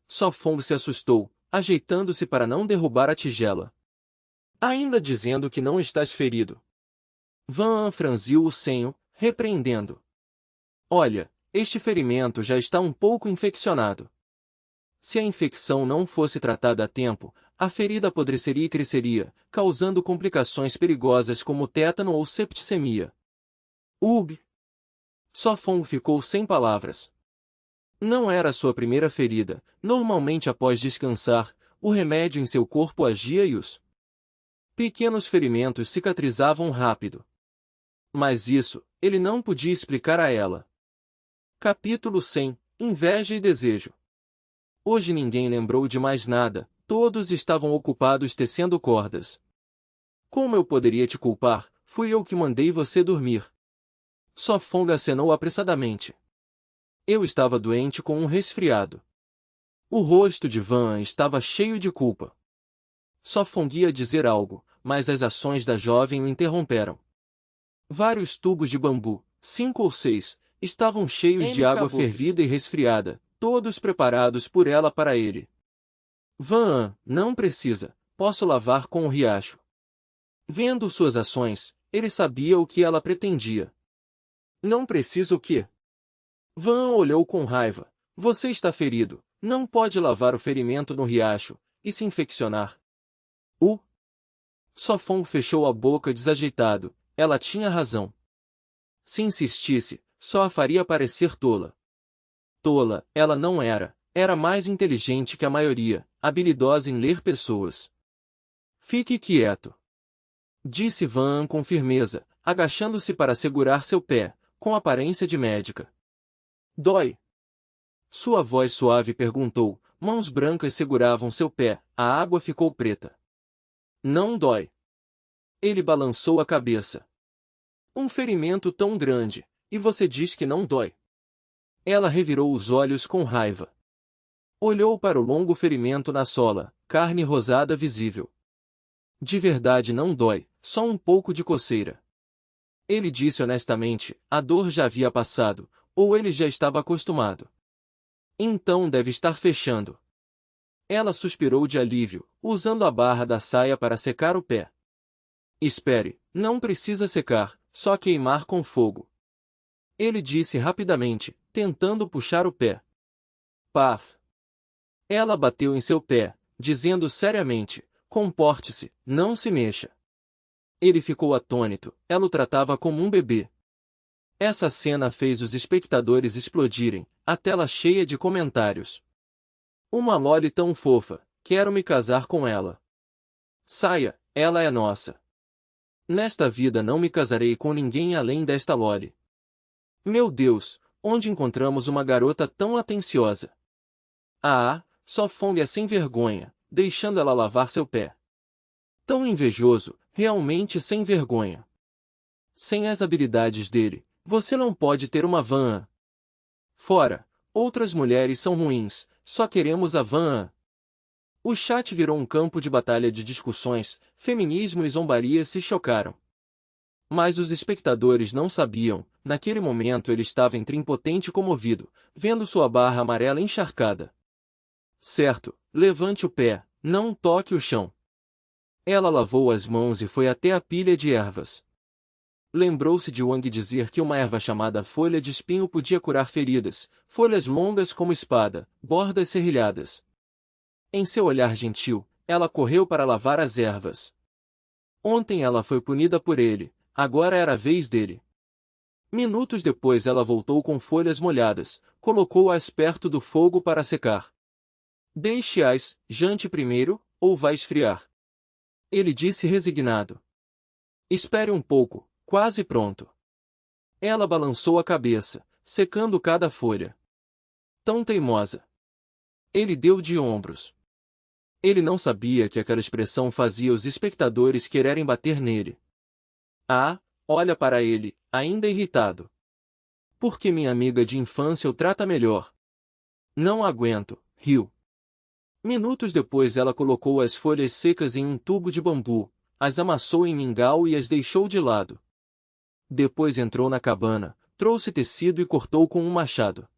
Sofong se assustou, ajeitando-se para não derrubar a tigela. Ainda dizendo que não estás ferido. Van franziu o senho, repreendendo. Olha, este ferimento já está um pouco infeccionado. Se a infecção não fosse tratada a tempo, a ferida apodreceria e cresceria, causando complicações perigosas como tétano ou septicemia. Ugh! Sofong ficou sem palavras. Não era sua primeira ferida. Normalmente após descansar, o remédio em seu corpo agia e os pequenos ferimentos cicatrizavam rápido. Mas isso, ele não podia explicar a ela. Capítulo 100. Inveja e desejo. Hoje ninguém lembrou de mais nada, todos estavam ocupados tecendo cordas. Como eu poderia te culpar? Fui eu que mandei você dormir. Sofong acenou apressadamente. Eu estava doente com um resfriado. O rosto de Van estava cheio de culpa. Sofong ia dizer algo, mas as ações da jovem o interromperam. Vários tubos de bambu, 5 ou 6, estavam cheios de água fervida e resfriada, todos preparados por ela para ele. Van, não precisa, posso lavar com o riacho. Vendo suas ações, ele sabia o que ela pretendia. Não precisa o quê? Van olhou com raiva. Você está ferido, não pode lavar o ferimento no riacho, e se infeccionar. Sofong fechou a boca desajeitado, ela tinha razão. Se insistisse, só a faria parecer tola. Tola, ela não era, era mais inteligente que a maioria, habilidosa em ler pessoas. Fique quieto, disse Van com firmeza, agachando-se para segurar seu pé, com aparência de médica. Dói? Sua voz suave perguntou, mãos brancas seguravam seu pé, a água ficou preta. Não dói. Ele balançou a cabeça. Um ferimento tão grande, e você diz que não dói. Ela revirou os olhos com raiva. Olhou para o longo ferimento na sola, carne rosada visível. De verdade não dói, só um pouco de coceira. Ele disse honestamente, a dor já havia passado, ou ele já estava acostumado. Então deve estar fechando. Ela suspirou de alívio, usando a barra da saia para secar o pé. Espere, não precisa secar, só queimar com fogo. Ele disse rapidamente, tentando puxar o pé. Paf! Ela bateu em seu pé, dizendo seriamente, comporte-se, não se mexa. Ele ficou atônito, ela o tratava como um bebê. Essa cena fez os espectadores explodirem, a tela cheia de comentários. Uma Loli tão fofa, quero me casar com ela. Saia, ela é nossa. Nesta vida não me casarei com ninguém além desta Loli. Meu Deus, onde encontramos uma garota tão atenciosa? Sofong é sem vergonha, deixando ela lavar seu pé. Tão invejoso, realmente sem vergonha. Sem as habilidades dele, você não pode ter uma Van. Fora, outras mulheres são ruins, só queremos a Van. O chat virou um campo de batalha de discussões, feminismo e zombaria se chocaram. Mas os espectadores não sabiam, naquele momento ele estava entre impotente e comovido, vendo sua barra amarela encharcada. Certo, levante o pé, não toque o chão. Ela lavou as mãos e foi até a pilha de ervas. Lembrou-se de Wang dizer que uma erva chamada folha de espinho podia curar feridas, folhas longas como espada, bordas serrilhadas. Em seu olhar gentil, ela correu para lavar as ervas. Ontem ela foi punida por ele, agora era a vez dele. Minutos depois ela voltou com folhas molhadas, colocou-as perto do fogo para secar. Deixe-as, jante primeiro, ou vai esfriar. Ele disse resignado. Espere um pouco, quase pronto. Ela balançou a cabeça, secando cada folha. Tão teimosa. Ele deu de ombros. Ele não sabia que aquela expressão fazia os espectadores quererem bater nele. Olha para ele, ainda irritado. Por que minha amiga de infância o trata melhor? Não aguento, riu. Minutos depois ela colocou as folhas secas em um tubo de bambu, as amassou em mingau e as deixou de lado. Depois entrou na cabana, trouxe tecido e cortou com um machado.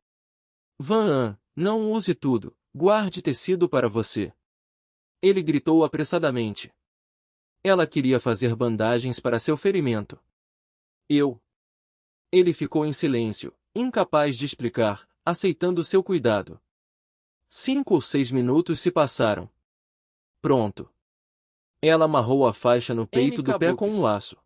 Van, não use tudo, guarde tecido para você. Ele gritou apressadamente. Ela queria fazer bandagens para seu ferimento. Ele ficou em silêncio, incapaz de explicar, aceitando seu cuidado. 5 ou 6 minutos se passaram. Pronto. Ela amarrou a faixa no peito do pé com um laço.